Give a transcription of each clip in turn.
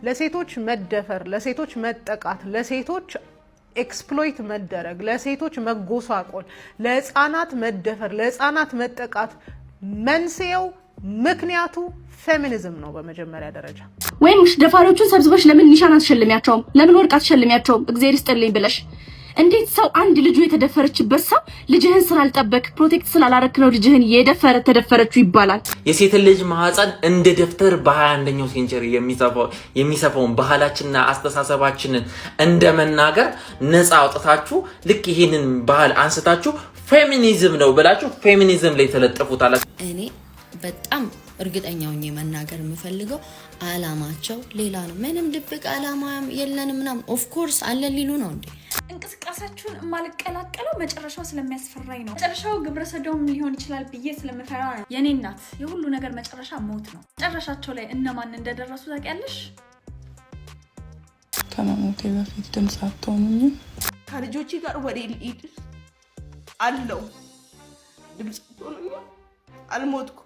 ለሴቶች መደፈር ለሴቶች መጠቃት ለሴቶች ኤክስፕሎይት መደረግ ለሴቶች መጎሳቆል ለህፃናት መደፈር ለህፃናት መጠቃት መንስኤው ምክንያቱ ፌሚኒዝም ነው በመጀመሪያ ደረጃ ወይም ደፋሪዎቹን ሰብስበሽ ለምን ኒሻን አትሸልሚያቸውም ለምን ወርቅ አትሸልሚያቸውም እግዚአብሔር ይስጥልኝ ብለሽ እንዴት ሰው አንድ ልጁ የተደፈረችበት ሰው ልጅህን ስላልጠበቅ ፕሮቴክት ስላላረክ ነው ልጅህን ተደፈረችው ይባላል የሴት ልጅ ማህፀን እንደ ደፍተር በ21ኛው ሴንቸሪ የሚሰፋውን ባህላችንና አስተሳሰባችንን እንደመናገር ነፃ አውጥታችሁ ልክ ይሄንን ባህል አንስታችሁ ፌሚኒዝም ነው ብላችሁ ፌሚኒዝም ላይ ተለጥፉታላችሁ እኔ በጣም እርግጠኛው ነኝ መናገር የምፈልገው አላማቸው ሌላ ነው ምንም ድብቅ አላማ የለንም ምናምን ኦፍ ኮርስ አለ ሊሉ ነው እንዴ እንቅስቃሴያችሁን ማልቀላቀለው መጨረሻው ስለሚያስፈራኝ ነው መጨረሻው ግብረ ሰዶም ሊሆን ይችላል ብዬ ስለምፈራ ነው የኔ እናት የሁሉ ነገር መጨረሻ ሞት ነው መጨረሻቸው ላይ እነማን እንደደረሱ ታውቂያለሽ ከመሞቴ በፊት ድምጽ አትሆኑኝ ከልጆቼ ጋር ወደ ልሂድ አለው ድምጽ አትሆኑኝ አልሞትኩ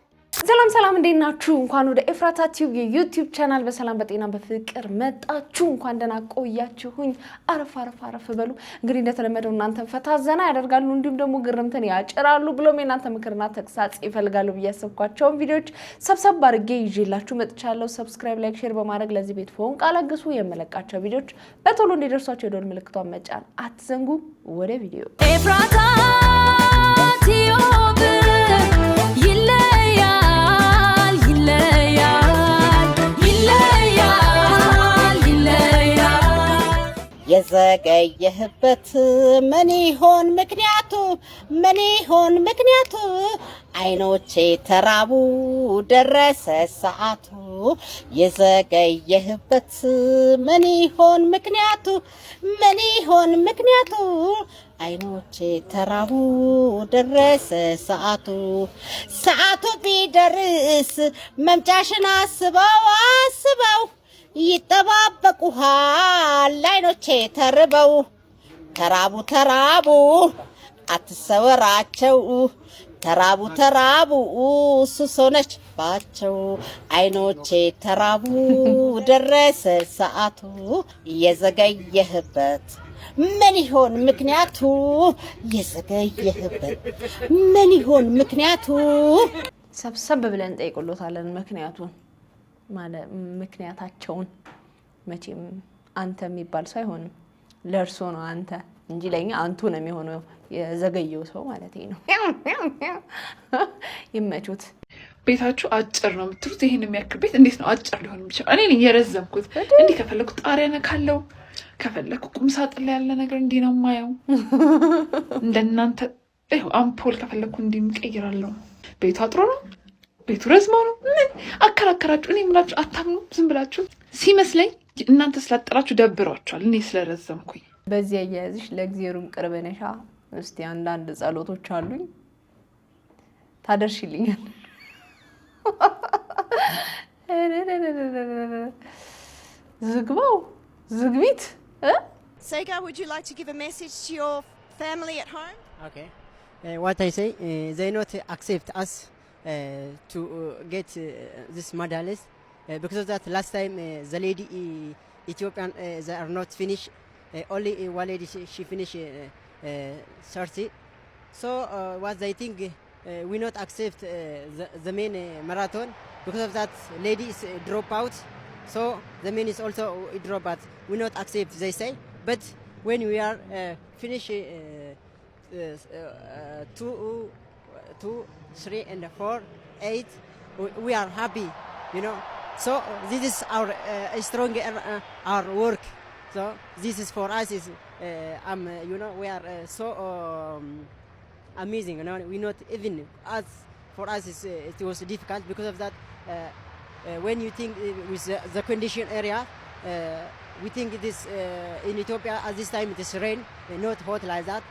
ሰላም እንዴት ናችሁ እንኳን ወደ ኤፍራታ ቲዩብ የዩቲዩብ ቻናል በሰላም በጤና በፍቅር መጣችሁ እንኳን ደህና ቆያችሁኝ አረፍ በሉ እንግዲህ እንደተለመደው እናንተን ፈታ ዘና ያደርጋሉ እንዲሁም ደግሞ ግርምትን ያጭራሉ ብሎም እናንተ ምክርና ተግሳጽ ይፈልጋሉ በያሰብኳቸው ቪዲዮዎች ሰብሰብ አድርጌ ይዤላችሁ መጥቻለሁ ሰብስክራይብ ላይክ ሼር በማድረግ ለዚህ ቤት ፎን ቃላግሱ የመለቃቸው ቪዲዮዎች በቶሎ እንዲደርሷችሁ የደወል ምልክቷን መጫን አትዘንጉ ወደ ቪዲዮ ኤፍራታ ቲዩብ የዘገየህበት ምን ይሆን ምክንያቱ አይኖቼ ተራቡ ደረሰ ሰዓቱ የዘገየህበት ምን ይሆን ምክንያቱ አይኖቼ ተራቡ ደረሰ ሰዓቱ ቢደርስ መምጫሽን አስበው ይጠባበቁሃል አይኖቼ ተርበው ተራቡ አትሰወራቸው ተራቡ ሱሶነች ባቸው አይኖቼ ተራቡ ደረሰ ሰዓቱ የዘገየህበት ምን ይሆን ምክንያቱ የዘገየህበት ምን ይሆን ምክንያቱ ሰብሰብ ብለን ጠይቁሎታለን ምክንያታቸውን መቼም አንተ የሚባል ሰው አይሆንም ለርሶ ነው አንተ እንጂ ለኛ አንቱ ነው የሚሆነው የዘገየው ሰው ማለት ነው ይመቹት ቤታችሁ አጭር ነው የምትሉት ይሄን የሚያክል ቤት እንዴት ነው አጭር ሊሆን የሚችለው እኔ ነኝ የረዘምኩት እንዴ ከፈለኩ ጣሪያ ነካለው ከፈለኩ ቁም ሳጥን ላይ ያለ ነገር እንዴ ነው ማየው እንደናንተ አምፖል ከፈለኩ እንዲምቀይራለው ቤቱ አጥሮ ነው ቤቱ ረዝሞ ነው ምን አከራከራችሁ እኔ ምናችሁ አታምኑ ዝም ብላችሁ ሲመስለኝ እናንተ ስላጠራችሁ ደብሯችኋል እኔ ስለረዘምኩኝ በዚህ ያያዝሽ ለግዚሩም ቅርበነሻ እስቲ አንዳንድ ጸሎቶች አሉኝ ታደርሽልኛል ዝግቢት Sega, would you like to give a message to your family at home? Okay. What I say, they not accept us to get this medalist because of that last time the lady Ethiopian they are not finished only one lady she finished 30 so what they think we not accept the main marathon because of that lady is drop out so the main is also drop out we not accept they say but when we are finish 2 3 and 4 8 we are happy you know so this is our strong our work so this is for us is you know we are so amazing you know we not even as for us is it was difficult because of that when you think with the condition area we think it is in Ethiopia at this time it is rain not hot like that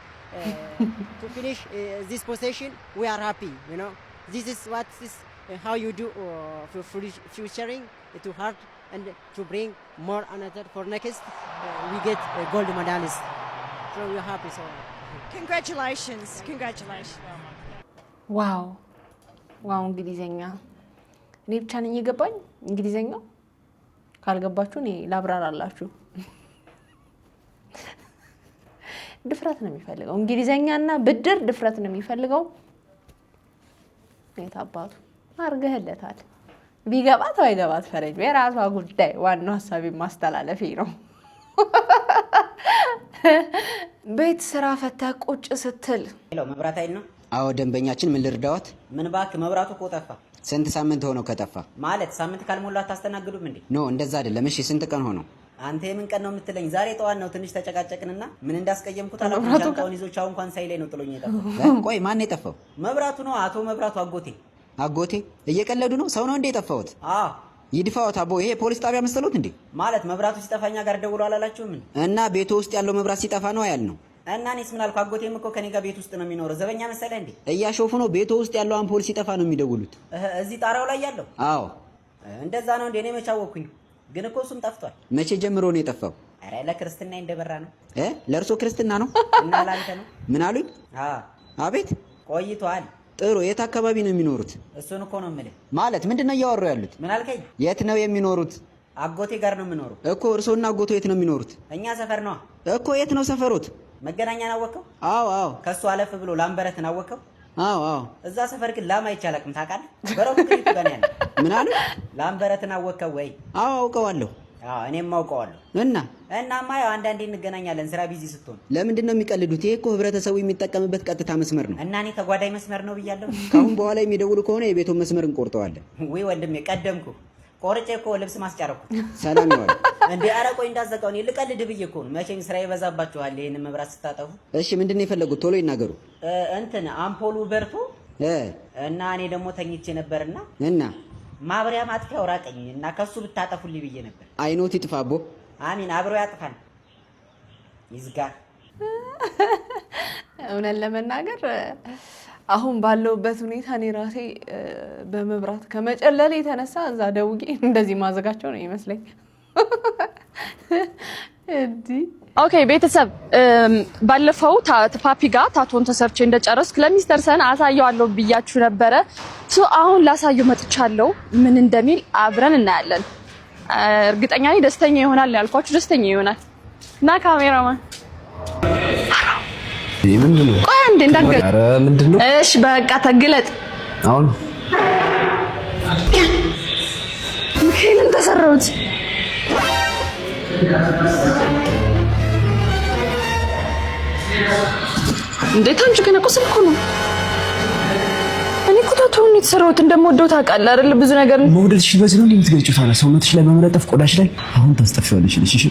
to finish this position we are happy you know this is what is how you do for futuring to heart and to bring more another for next we get a gold medalist so we are happy so congratulations ዋው እንግሊዘኛ እኔ ብቻ ነኝ የገባኝ እንግሊዘኛው ካልገባችሁ እኔ ላብራራላችሁ። ድፍረት ነው የሚፈልገው። እንግሊዘኛና ብድር ድፍረት ነው የሚፈልገው። የታባቱ አርገህለታል። ቢገባት ባይገባት ፈረጅ የራሷ ጉዳይ። ዋናው ሀሳቤ ማስተላለፊ ነው። ቤት ስራ ፈታ ቁጭ ስትል መብራት አይል ነው። አዎ ደንበኛችን፣ ምን ልርዳዎት? ምን ባክ መብራቱ እኮ ጠፋ። ስንት ሳምንት ሆነው ከጠፋ? ማለት ሳምንት ካልሞላ አታስተናግዱም እንዴ? ኖ እንደዛ አይደለም። እሺ ስንት ቀን ሆነው? አንተ የምን ቀን ነው የምትለኝ? ዛሬ ጠዋት ነው። ትንሽ ተጨቃጨቅንና ምን እንዳስቀየምኩት አላውቅም። ሻንጣውን ይዞ ቻው እንኳን ሳይለኝ ነው ጥሎኝ የጠፋው። ቆይ ማን ነው የጠፋው? መብራቱ ነው። አቶ መብራቱ አጎቴ። አጎቴ? እየቀለዱ ነው? ሰው ነው እንዴ የጠፋውት? አዎ ይድፋውት አቦ። ይሄ ፖሊስ ጣቢያ መሰሎት እንዴ? ማለት መብራቱ ሲጠፋኛ ጋር ደውሎ አላላችሁም? እና ቤቱ ውስጥ ያለው መብራት ሲጠፋ ነው ያል ነው። እና እኔስ ምን አልኩ? አጎቴም እኮ ከኔ ጋር ቤት ውስጥ ነው የሚኖረው። ዘበኛ መሰለህ እንዴ? እያሾፉ ነው። ቤቱ ውስጥ ያለው አምፖል ሲጠፋ ነው የሚደውሉት። እዚህ ጣራው ላይ ያለው? አዎ እንደዛ ነው እንዴ? እኔ መች አወኩኝ? ግን እኮ እሱም ጠፍቷል። መቼ ጀምሮ ነው የጠፋው? አረ ለክርስትና እንደበራ ነው። ለእርሶ ክርስትና ነው? እና ላንተ ነው? ምን አሉኝ? አቤት ቆይቷል። ጥሩ። የት አካባቢ ነው የሚኖሩት? እሱን እኮ ነው የምልህ። ማለት ምንድነው እያወሩ ያሉት? ምን አልከኝ? የት ነው የሚኖሩት? አጎቴ ጋር ነው የምኖረው እኮ። እርሶና አጎቶ የት ነው የሚኖሩት? እኛ ሰፈር ነው እኮ። የት ነው ሰፈሮት? መገናኛን አወቀው? አዎ አዎ። ከሱ አለፍ ብሎ ላምበረትን አወቀው? አዎ አዎ። እዛ ሰፈር ግን ላም አይቻላቅም ታውቃለህ? በረኩ ከይቱ ጋር ያለ። ምን አሉ? ላምበረትን አወቀው ወይ? አዎ አውቀዋለሁ። አዎ እኔም አውቀዋለሁ። እናማ ያው አንዳንዴ እንገናኛለን ስራ ቢዚ ስትሆን። ለምንድን ነው የሚቀልዱት? ይሄ እኮ ህብረተሰቡ የሚጠቀምበት ቀጥታ መስመር ነው። እና እኔ ተጓዳኝ መስመር ነው ብያለሁ። ካሁን በኋላ የሚደውሉ ከሆነ የቤቱን መስመር እንቆርጠዋለን። ወይ ወንድሜ ቀደምኩ። ቆርጬ እኮ ልብስ ማስጫረኩ። ሰላም ይዋል እንዴ። ኧረ ቆይ እንዳዘጋው እኔ ልቀልድ ብዬ እኮ ነው። መቼም ስራ ይበዛባችኋል ይሄንን መብራት ስታጠፉ። እሺ ምንድን ነው የፈለጉት? ቶሎ ይናገሩ። እንትን አምፖሉ በርቶ እና እኔ ደግሞ ተኝቼ ነበርና ማብሪያ ማጥፊያው ራቀኝ እና ከሱ ብታጠፉልኝ ብዬ ነበር። አይኖት ይጥፋቦ። አሚን አብሮ ያጥፋል ይዝጋ። እውነት ለመናገር አሁን ባለውበት ሁኔታ እኔ ራሴ በመብራት ከመጨለል የተነሳ እዛ ደውጌ እንደዚህ ማዘጋቸው ነው ይመስለኝ። ኦኬ ቤተሰብ፣ ባለፈው ፓፒ ጋር ታቶን ተሰርቼ እንደጨረስኩ ለሚስተር ሰን አሳየዋለሁ ብያችሁ ነበረ። አሁን ላሳየው መጥቻለሁ። ምን እንደሚል አብረን እናያለን። እርግጠኛ ነኝ ደስተኛ ይሆናል ያልኳችሁ ደስተኛ ይሆናል። እና ካሜራማን ቆይ አንዴ እንዳትገለጥ። ኧረ ምንድነው? እሺ በቃ ተግለጥ። አሁን ሚካኤልን ተሰራሁት። እንዴት አንቺ ግን እኮ ስልኩ ነው። እኔ እኮ ታቶውን የተሰራሁት እንደምወደው ታውቃለህ አይደል? ብዙ ነገር መውደድሽ በዚህ ነው እንደምትገልጪው። ታዲያ ሰውነትሽ ላይ በመለጠፍ ቆዳሽ ላይ አሁን ታስጠፊዋለሽ። እሺ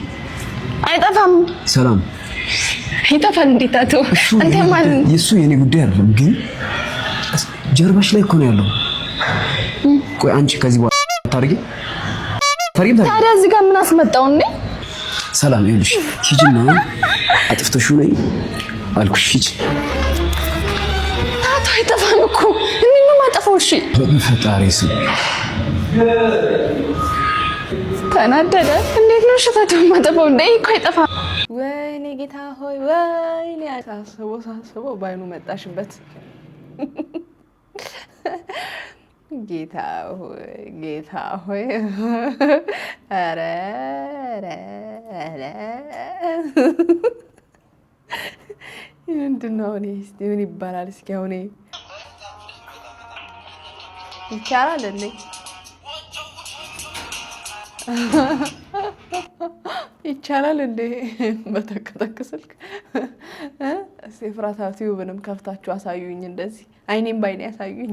አይጠፋም። ሰላም ይጠፋል። እንዴት ታቶ አንተ ማን? የሱ የኔ ጉዳይ አይደለም፣ ግን ጀርባሽ ላይ እኮ ነው ያለው። ቆይ አንቺ ከዚህ በኋላ ታርጊ ታዲያ እዚህ ጋር ምን አስመጣው እንዴ? ሰላም ይኸውልሽ፣ ሂጂና አጥፍተሽው ነይ አልኩሽ። ሂጂ። ታቶ አይጠፋም እኮ እኔ ነው የማጠፋው። እሺ በፈጣሪ ስም ተናደደ። እንዴት ነው ሽታቱ የማጠፋው እንዴ? እኮ አይጠፋም። ወይኔ ጌታ ሆይ ወይኔ። ሳስበው ባይኑ መጣሽበት። ጌታ ሆይ ኧረ ምንድን ነው? እኔ እስኪ ምን ይባላል? እስኪ አሁን ይቻላል እንዴ? ይቻላል እንዴ? በተከተክ ስልክ ኤፍራታ ቲዩብንም ከፍታችሁ አሳዩኝ። እንደዚህ አይኔም ባይኔ ያሳዩኝ።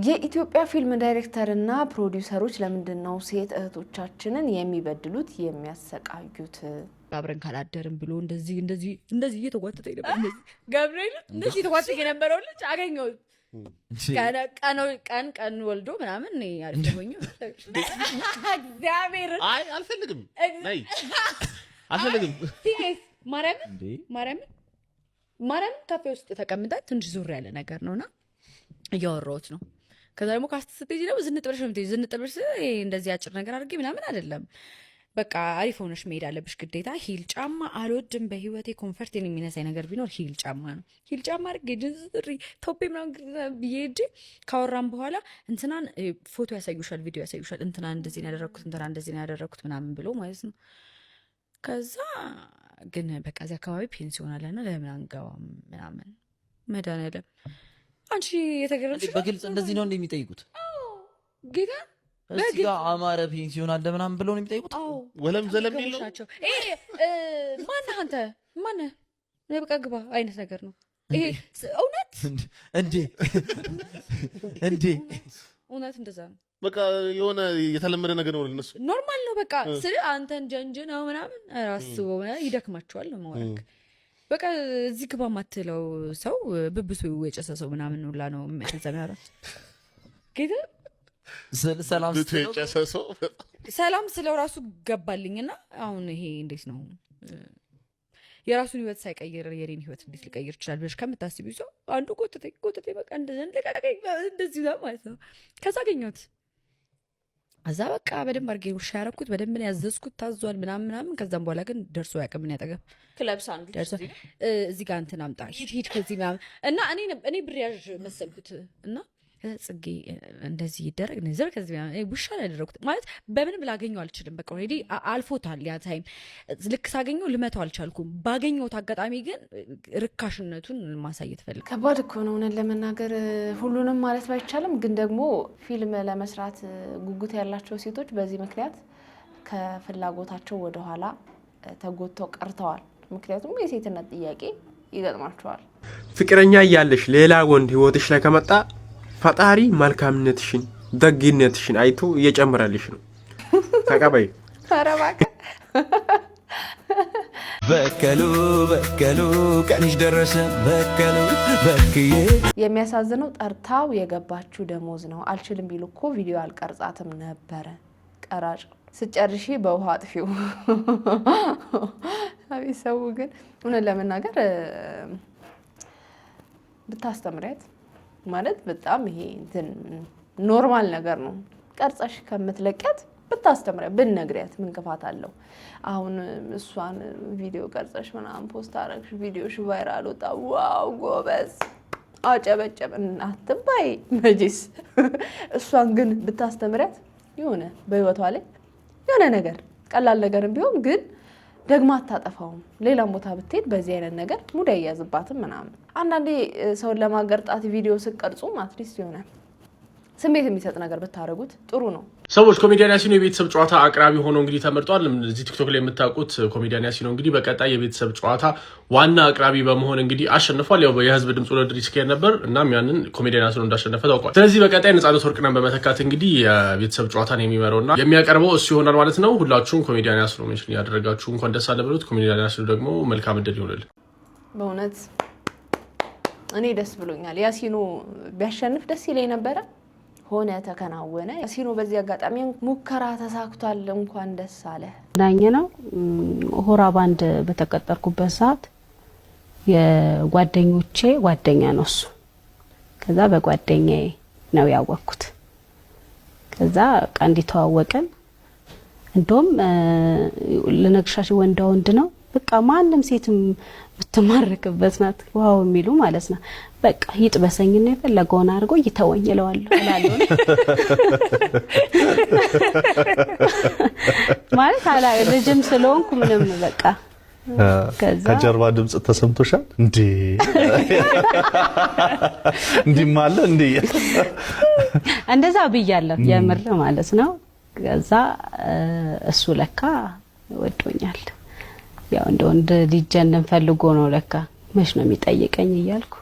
የኢትዮጵያ ፊልም ዳይሬክተር እና ፕሮዲውሰሮች ለምንድን ነው ሴት እህቶቻችንን የሚበድሉት የሚያሰቃዩት? አብረን ካላደርን ብሎ እንደዚህ እየተጓተተ ነበር። እንደዚህ ገብርኤል እንደዚህ እየተጓተተ የነበረው ልጅ አገኘሁት። ቀን ወልዶ ምናምን ነው ያልተገኘ። እግዚአብሔር አልፈልግም ማርያምን ካፌ ውስጥ ተቀምጣ ትንሽ ዙር ያለ ነገር ነውና እያወራሁት ነው። ከዛ ደግሞ ካስት ስትሄጂ ደግሞ ዝንጥ ብለሽ ነው የምትሄጂው። ዝንጥ ብለሽ እንደዚህ አጭር ነገር አድርጌ ምናምን አይደለም። በቃ አሪፍ ሆነሽ መሄድ አለብሽ ግዴታ። ሂል ጫማ አልወድም በህይወቴ። ኮንፈርትን የሚነሳኝ ነገር ቢኖር ሂል ጫማ ነው። ሂል ጫማ አድርጌ ጅንስሪ ቶፔ ምናምን ብዬ ሄጄ ካወራም በኋላ እንትናን ፎቶ ያሳዩሻል፣ ቪዲዮ ያሳዩሻል። እንትና እንደዚህ ነው ያደረግኩት፣ እንትና እንደዚህ ነው ያደረግኩት ምናምን ብሎ ማለት ነው። ከዛ ግን በቃ እዚህ አካባቢ ፔንሲዮን አለና ለምን አንገባም ምናምን መድኃኒዓለም አንቺ የተገረምሽ በግልጽ እንደዚህ ነው እንደሚጠይቁት ጌታ እዚህ ጋር አማረ ፔንሲዮን አለ ምናምን ብለው ነው የሚጠይቁት። ወለም ዘለም የለው ማነህ አንተ ማነህ በቃ ግባ አይነት ነገር ነው ይሄ። እውነት እንዴ እውነት እንደዛ ነው። በቃ የሆነ የተለመደ ነገር ነው ለነሱ ኖርማል ነው። በቃ ስለ አንተን ጀንጅ ነው ምናምን አስበው ይደክማቸዋል ነው ማለት በቃ እዚህ ግባ ማትለው ሰው ብብሱ የጨሰ ሰው ምናምን ሁላ ነው የሚያዘሚያራት ጌታ ሰላም ስለው ራሱ ገባልኝና አሁን ይሄ እንዴት ነው የራሱን ህይወት ሳይቀይር የኔን ህይወት እንዴት ሊቀይር ይችላል ብለሽ ከምታስቢው ሰው አንዱ ጎትቴ በቃ እንደዚህ ነው ማለት ነው። ከዛ አገኘሁት እዛ በቃ በደንብ አድርጌ ውሻ ያረኩት በደንብ ነው ያዘዝኩት፣ ታዟል ምናምን። ከዛም በኋላ ግን ደርሶ ያቀምን ያጠገብ ክለብ ሳንዱች እዚህ ጋር እንትን አምጣ ሂድ ከዚህ ምናምን እና እኔ ብሬያዥ መሰልኩት እና ጽጌ እንደዚህ ይደረግ ነዘር ከዚህ ውሻ ላይ ያደረኩት ማለት በምንም ላገኘው አልችልም። በቃ ኦሬዲ አልፎታል ያ ታይም። ልክ ሳገኘው ልመታው አልቻልኩም። ባገኘሁት አጋጣሚ ግን ርካሽነቱን ማሳየት ፈልግ። ከባድ እኮ ነው እውነት ለመናገር ሁሉንም ማለት ባይቻልም፣ ግን ደግሞ ፊልም ለመስራት ጉጉት ያላቸው ሴቶች በዚህ ምክንያት ከፍላጎታቸው ወደኋላ ተጎተው ቀርተዋል። ምክንያቱም የሴትነት ጥያቄ ይገጥማቸዋል። ፍቅረኛ እያለሽ ሌላ ወንድ ህይወትሽ ላይ ከመጣ ፈጣሪ መልካምነትሽን ደግነትሽን አይቶ እየጨመረልሽ ነው። ተቀበይ። አረባከ በከሉ ቀንሽ ደረሰ በክዬ። የሚያሳዝነው ጠርታው የገባችው ደሞዝ ነው። አልችልም ቢሉ እኮ ቪዲዮ አልቀርጻትም ነበረ። ቀራጭ ስጨርሺ በውሃ አጥፊው። አቤት ሰው ግን እውነት ለመናገር ብታስተምሪያት ማለት በጣም ይሄ እንትን ኖርማል ነገር ነው። ቀርጸሽ ከምትለቀት ብታስተምሪያት ብትነግሪያት ምን ክፋት አለው? አሁን እሷን ቪዲዮ ቀርጸሽ ምናምን ፖስት አረግሽ፣ ቪዲዮሽ ቫይራል ወጣ፣ ዋው ጎበዝ አጨበጨብ አትባይ መጂስ። እሷን ግን ብታስተምሪያት የሆነ በህይወቷ ላይ የሆነ ነገር ቀላል ነገርም ቢሆን ግን ደግሞ አታጠፋውም። ሌላም ቦታ ብትሄድ በዚህ አይነት ነገር ሙድ አይያዝባትም ምናምን። አንዳንዴ ሰውን ለማገርጣት ቪዲዮ ስቀርጹ አትሊስት የሆነ ስሜት የሚሰጥ ነገር ብታረጉት ጥሩ ነው። ሰዎች ኮሜዲያን ያሲኖ የቤተሰብ ጨዋታ አቅራቢ ሆኖ እንግዲህ ተመርጧል። እዚህ ቲክቶክ ላይ የምታውቁት ኮሜዲያን ያሲኖ እንግዲህ በቀጣይ የቤተሰብ ጨዋታ ዋና አቅራቢ በመሆን እንግዲህ አሸንፏል። ያው የህዝብ ድምጽ ውድድር ሲካሄድ ነበር እናም ያንን ኮሜዲያን ያሲኖ እንዳሸነፈ ታውቋል። ስለዚህ በቀጣይ ነፃነት ወርቅነህን በመተካት እንግዲህ የቤተሰብ ጨዋታን የሚመራውና የሚያቀርበው እሱ ይሆናል ማለት ነው። ሁላችሁም ኮሜዲያን ያሲኖ ሜንሽን ያደረጋችሁ እንኳን ደስ አለ ብሎት። ኮሜዲያን ያሲኖ ደግሞ መልካም እድል ይሆንልህ። በእውነት እኔ ደስ ብሎኛል። ያሲኖ ቢያሸንፍ ደስ ይለኝ ነበረ። ሆነ ተከናወነ። ያሲኖ በዚህ አጋጣሚ ሙከራ ተሳክቷል። እንኳን ደስ አለ። ዳኛ ነው ሆራ ባንድ በተቀጠርኩበት ሰዓት የጓደኞቼ ጓደኛ ነው እሱ። ከዛ በጓደኛዬ ነው ያወቅኩት። ከዛ ቀንዲ ተዋወቀን። እንደውም ለነግሻሽ ወንድ ነው በቃ ማንም ሴትም ብትማርክበት ናት ዋው የሚሉ ማለት ነው። በቃ ይጥበሰኝና የፈለገውን አድርጎ ይተወኝ እለዋለሁ እላለሁ ማለት አላ ልጅም ስለሆንኩ ምንም በቃ ከጀርባ ድምጽ ተሰምቶሻል እንዴ? እንዲማለ እንዴ? እንደዛ ብያለሁ የምር ማለት ነው። ከዛ እሱ ለካ ወዶኛል። ያው እንደወንድ ሊጀነን ፈልጎ ነው ለካ መች ነው የሚጠይቀኝ እያልኩ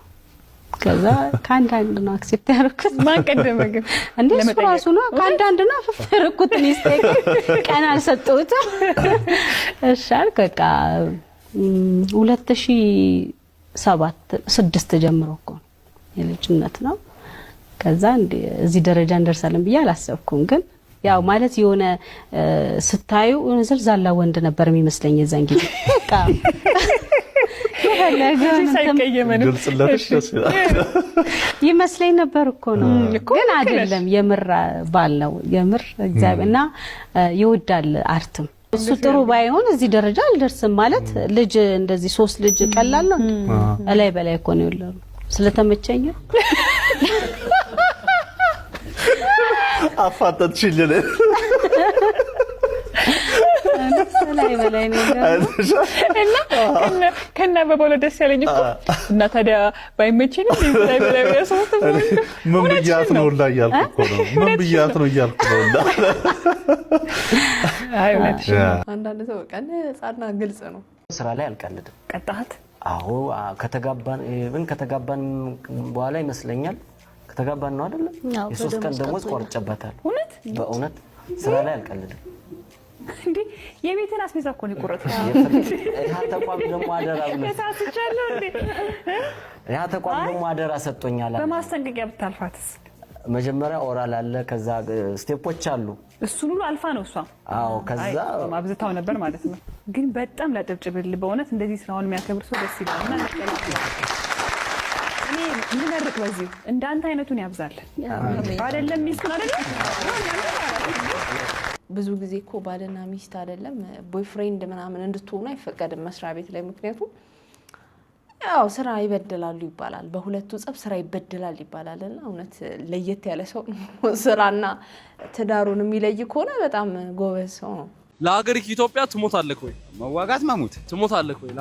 ከዛ ካንዳንድ ነው አክሴፕት ያደረኩት። ማን ቀደመ ግን እንዴ ራሱ ነው ካንዳንድ ነው ፈረኩት ሚስቴክ ቀን አልሰጠሁት። እሺ አልኩ በቃ 2007 ጀምሮ እኮ የልጅነት ነው። ከዛ እንዴ እዚህ ደረጃ እንደርሳለን ብዬ አላሰብኩም ግን ያው ማለት የሆነ ስታዩ ዝልዛላ ወንድ ነበር የሚመስለኝ የዛን ጊዜ በቃ ይመስለኝ ነበር እኮ ነው ግን አይደለም። የምር ባል ነው የምር እግዚአብሔርና ይወዳል አርትም እሱ ጥሩ ባይሆን እዚህ ደረጃ አልደርስም ማለት ልጅ እንደዚህ 3 ልጅ ቀላል ነው እላይ በላይ እኮ ነው ይላሉ ስለተመቸኝ አፋጠጥሽኝ ለለ እላይ በላይ ነው እና ከና በቦሎ ደስ ያለኝ እኮ እና ታዲያ ባይመችኝ ነው እላይ በላይ ያሰውት ምን ብያት ነው እንዳያልኩ እኮ ነው ምን ብያት ነው እያልኩ ነው አይ ማለት አንዳንድ ሰው ቀን ጻድና ግልጽ ነው ስራ ላይ አልቀልድም ቀጣት አዎ ከተጋባን በኋላ ይመስለኛል ከተጋባን ነው አይደል የሶስት ቀን ደሞዝ ቆርጬበታል በእውነት ስራ ላይ አልቀልድም እንዴ የቤቴን አስቤዛ እኮ ነው ቆረጥኩት ያ ተቋም ደግሞ አደራ ብሎ ታስቻለሁ እንዴ ያ ተቋም ደግሞ አደራ ሰጥቶኛል በማስጠንቀቂያ ብታልፋትስ መጀመሪያ ኦራል አለ ከዛ ስቴፖች አሉ እሱን ሁሉ አልፋ ነው እሷ አዎ ከዛ ማብዝታው ነበር ማለት ነው ግን በጣም ላጨብጭብል በእውነት እንደዚህ ስራውን የሚያከብር ሰው ደስ ይላልና እኔ ምንመርቅ በዚህ እንዳንተ አይነቱን ያብዛል አይደለም ሚስቱን አይደለም ብዙ ጊዜ እኮ ባልና ሚስት አይደለም ቦይፍሬንድ ምናምን እንድትሆኑ አይፈቀድም መስሪያ ቤት ላይ ምክንያቱም ያው ስራ ይበደላሉ ይባላል በሁለቱ ጸብ ስራ ይበደላል ይባላልና እውነት ለየት ያለ ሰው ስራና ትዳሩን የሚለይ ከሆነ በጣም ጎበዝ ሰው ነው ለሀገርክ ኢትዮጵያ ትሞታለህ ወይ መዋጋት መሞት ትሞታለህ ወይ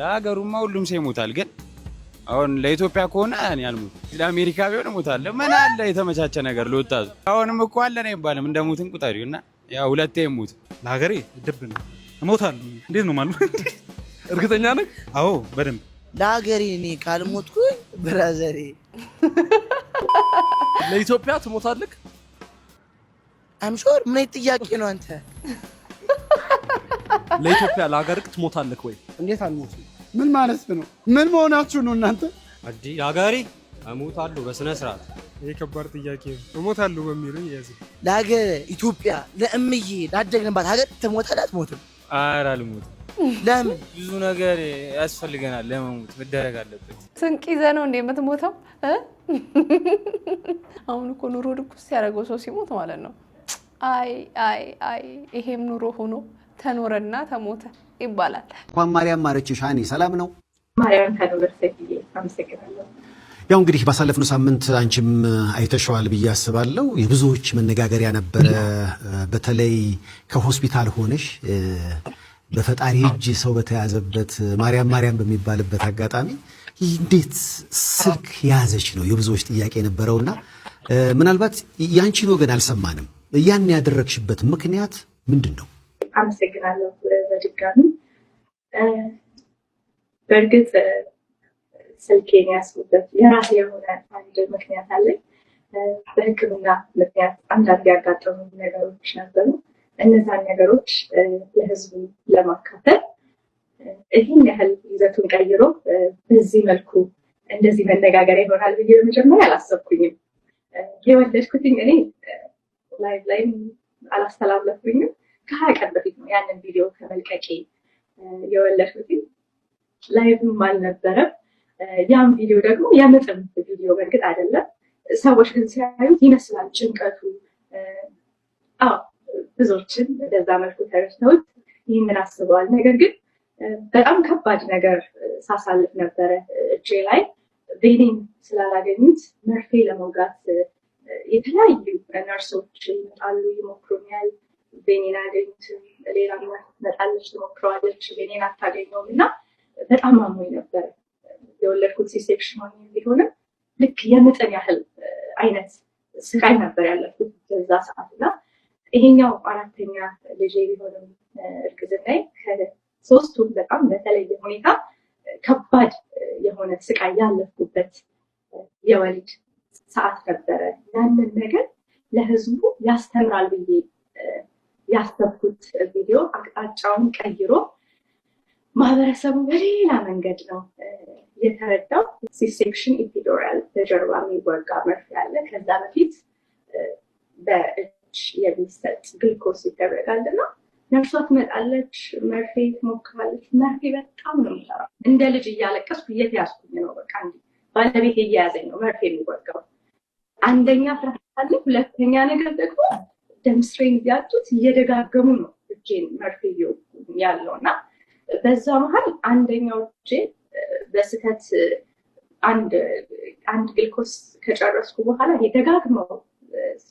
ለሀገሩማ ሁሉም ሰው ይሞታል ግን አሁን ለኢትዮጵያ ከሆነ እኔ አልሞት ለአሜሪካ ቢሆን እሞታለሁ ምን አለ የተመቻቸ ነገር ለወጣቱ አሁንም እኮ አለ ነው ይባላል እንደሞትን ቁጣሪውና ያው ሁለቴ ይሞት ለሀገሬ ድብ ነው እሞታለሁ እንዴት ነው ማለት እርግጠኛ ነህ አዎ በደንብ ለሀገሬ እኔ ካልሞትኩኝ ብራዘሬ ለኢትዮጵያ ትሞታለህ አምሾር ምን ጥያቄ ነው አንተ ለኢትዮጵያ ለሀገርክ ትሞታለህ ወይ እንዴት አልሞትም ምን ማለት ነው ምን መሆናችሁ ነው እናንተ አዲ ለሀገሬ እሞታለሁ በስነ ስርዓት ይሄ ከባድ ጥያቄ ነው እሞታለሁ በሚለው ይያዝ ለሀገር ኢትዮጵያ ለእምዬ ላደግንባት ሀገር ትሞታለህ አትሞትም ኧረ አልሞትም ለምን ብዙ ነገር ያስፈልገናል ለመሞት መደረግ አለበት ስንቅ ይዘህ ነው እንደ የምትሞተው አሁን እኮ ኑሮ ድኩስ ያደረገው ሰው ሲሞት ማለት ነው አይ ይሄም ኑሮ ሆኖ ተኖረና ተሞተ ይባላል እንኳን ማርያም ማረችሽ አኒ ሰላም ነው ማርያም ታደርሰኝ አመሰግናለሁ ያው እንግዲህ ባሳለፍነው ሳምንት አንቺም አይተሽዋል ብዬ አስባለሁ የብዙዎች መነጋገሪያ ነበረ በተለይ ከሆስፒታል ሆነሽ በፈጣሪ እጅ ሰው በተያዘበት ማርያም በሚባልበት አጋጣሚ እንዴት ስልክ ያዘች ነው የብዙዎች ጥያቄ ነበረውና ምናልባት ያንቺን ወገን አልሰማንም ያን ያደረግሽበት ምክንያት ምንድነው አመሰግናለሁ በድጋሚ በእርግጥ ስልኬን ያስኩበት የራሴ የሆነ አንድ ምክንያት አለኝ በሕክምና ምክንያት አንዳንድ ያጋጠሙ ነገሮች ነበሩ እነዛን ነገሮች ለህዝቡ ለማካፈል ይህን ያህል ይዘቱን ቀይሮ በዚህ መልኩ እንደዚህ መነጋገሪያ ይሆናል ብዬ በመጀመሪያ አላሰብኩኝም የወለድኩትኝ እኔ ላይ አላስተላለፍኩኝም ከ20 ቀን በፊት ነው ያንን ቪዲዮ ከመልቀቄ የወለድኩትኝ ላይቭም አልነበረም ያን ቪዲዮ ደግሞ የምጥም ቪዲዮ በእርግጥ አይደለም ሰዎች ግን ሲያዩት ይመስላል ጭንቀቱ ብዙዎችን በዛ መልኩ ተረድተውት ይህንን አስበዋል ነገር ግን በጣም ከባድ ነገር ሳሳልፍ ነበረ እጄ ላይ ቤኔን ስላላገኙት መርፌ ለመውጋት የተለያዩ ነርሶች ይመጣሉ ይሞክሩኛል ቤኔን አገኙትም ሌላ መጣለች ትሞክረዋለች ቤኔን አታገኘውም እና በጣም አሞኝ ነበር የወለድኩት ሲ-ሴክሽን ቢሆንም ልክ የምጥን ያህል አይነት ስቃይ ነበር ያለፉት በዛ ሰዓትና ይሄኛው አራተኛ ልጄ ቢሆንም እርግዝናዬ ከሶስቱም በጣም በተለየ ሁኔታ ከባድ የሆነ ስቃይ ያለፍኩበት የወሊድ ሰዓት ነበረ ያንን ነገር ለህዝቡ ያስተምራል ብዬ ያሰብኩት ቪዲዮ አቅጣጫውን ቀይሮ ማህበረሰቡ በሌላ መንገድ ነው የተረዳው ሲ-ሴክሽን ኢፒዱራል በጀርባ የሚወጋ መርፌ አለ ከዛ በፊት በእጅ የሚሰጥ ግልኮስ ይደረጋልና ነርሷ ትመጣለች መርፌ ትሞክራለች መርፌ በጣም ነው የሚሰራው እንደ ልጅ እያለቀስኩ እየተያዝኩኝ ነው በቃ እንዲ ባለቤት እየያዘኝ ነው መርፌ የሚወጋው አንደኛ ፍርሃት አለ ሁለተኛ ነገር ደግሞ ደምስትሬን እያጡት እየደጋገሙ ነው እጄን መርፌ ያለውና በዛ መሀል አንደኛው እጄ በስህተት አንድ ግልኮስ ከጨረስኩ በኋላ ደጋግመው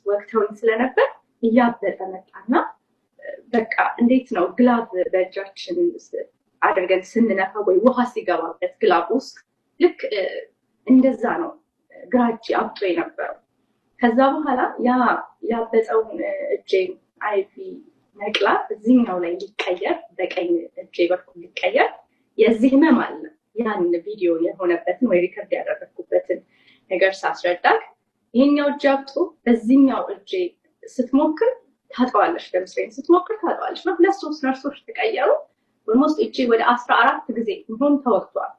ወቅተውኝ ስለነበር እያበጠ መጣና በቃ እንዴት ነው ግላቭ በእጃችን አድርገን ስንነካ ወይ ውሃ ሲገባበት ግላቭ ውስጥ ልክ እንደዛ ነው ግራ እጄ አብጦ የነበረው። ከዛ በኋላ ያበጠውን እጄን አይቪ ነቅላ እዚህኛው ላይ ሊቀየር በቀኝ እጄ በኩል ሊቀየር የዚህ ህመም አለ። ያን ቪዲዮ የሆነበትን ወይ ሪከርድ ያደረኩበትን ነገር ሳስረዳክ ይሄኛው እጅ አብጦ በዚህኛው እጄ ስትሞክር ታጠዋለሽ፣ ለምሳሌ ስትሞክር ታጠዋለሽ ነው። 2-3 ነርሶች ተቀየሩ። ኦልሞስት እጄ ወደ 14 ጊዜ ሆን ተወቅቷል።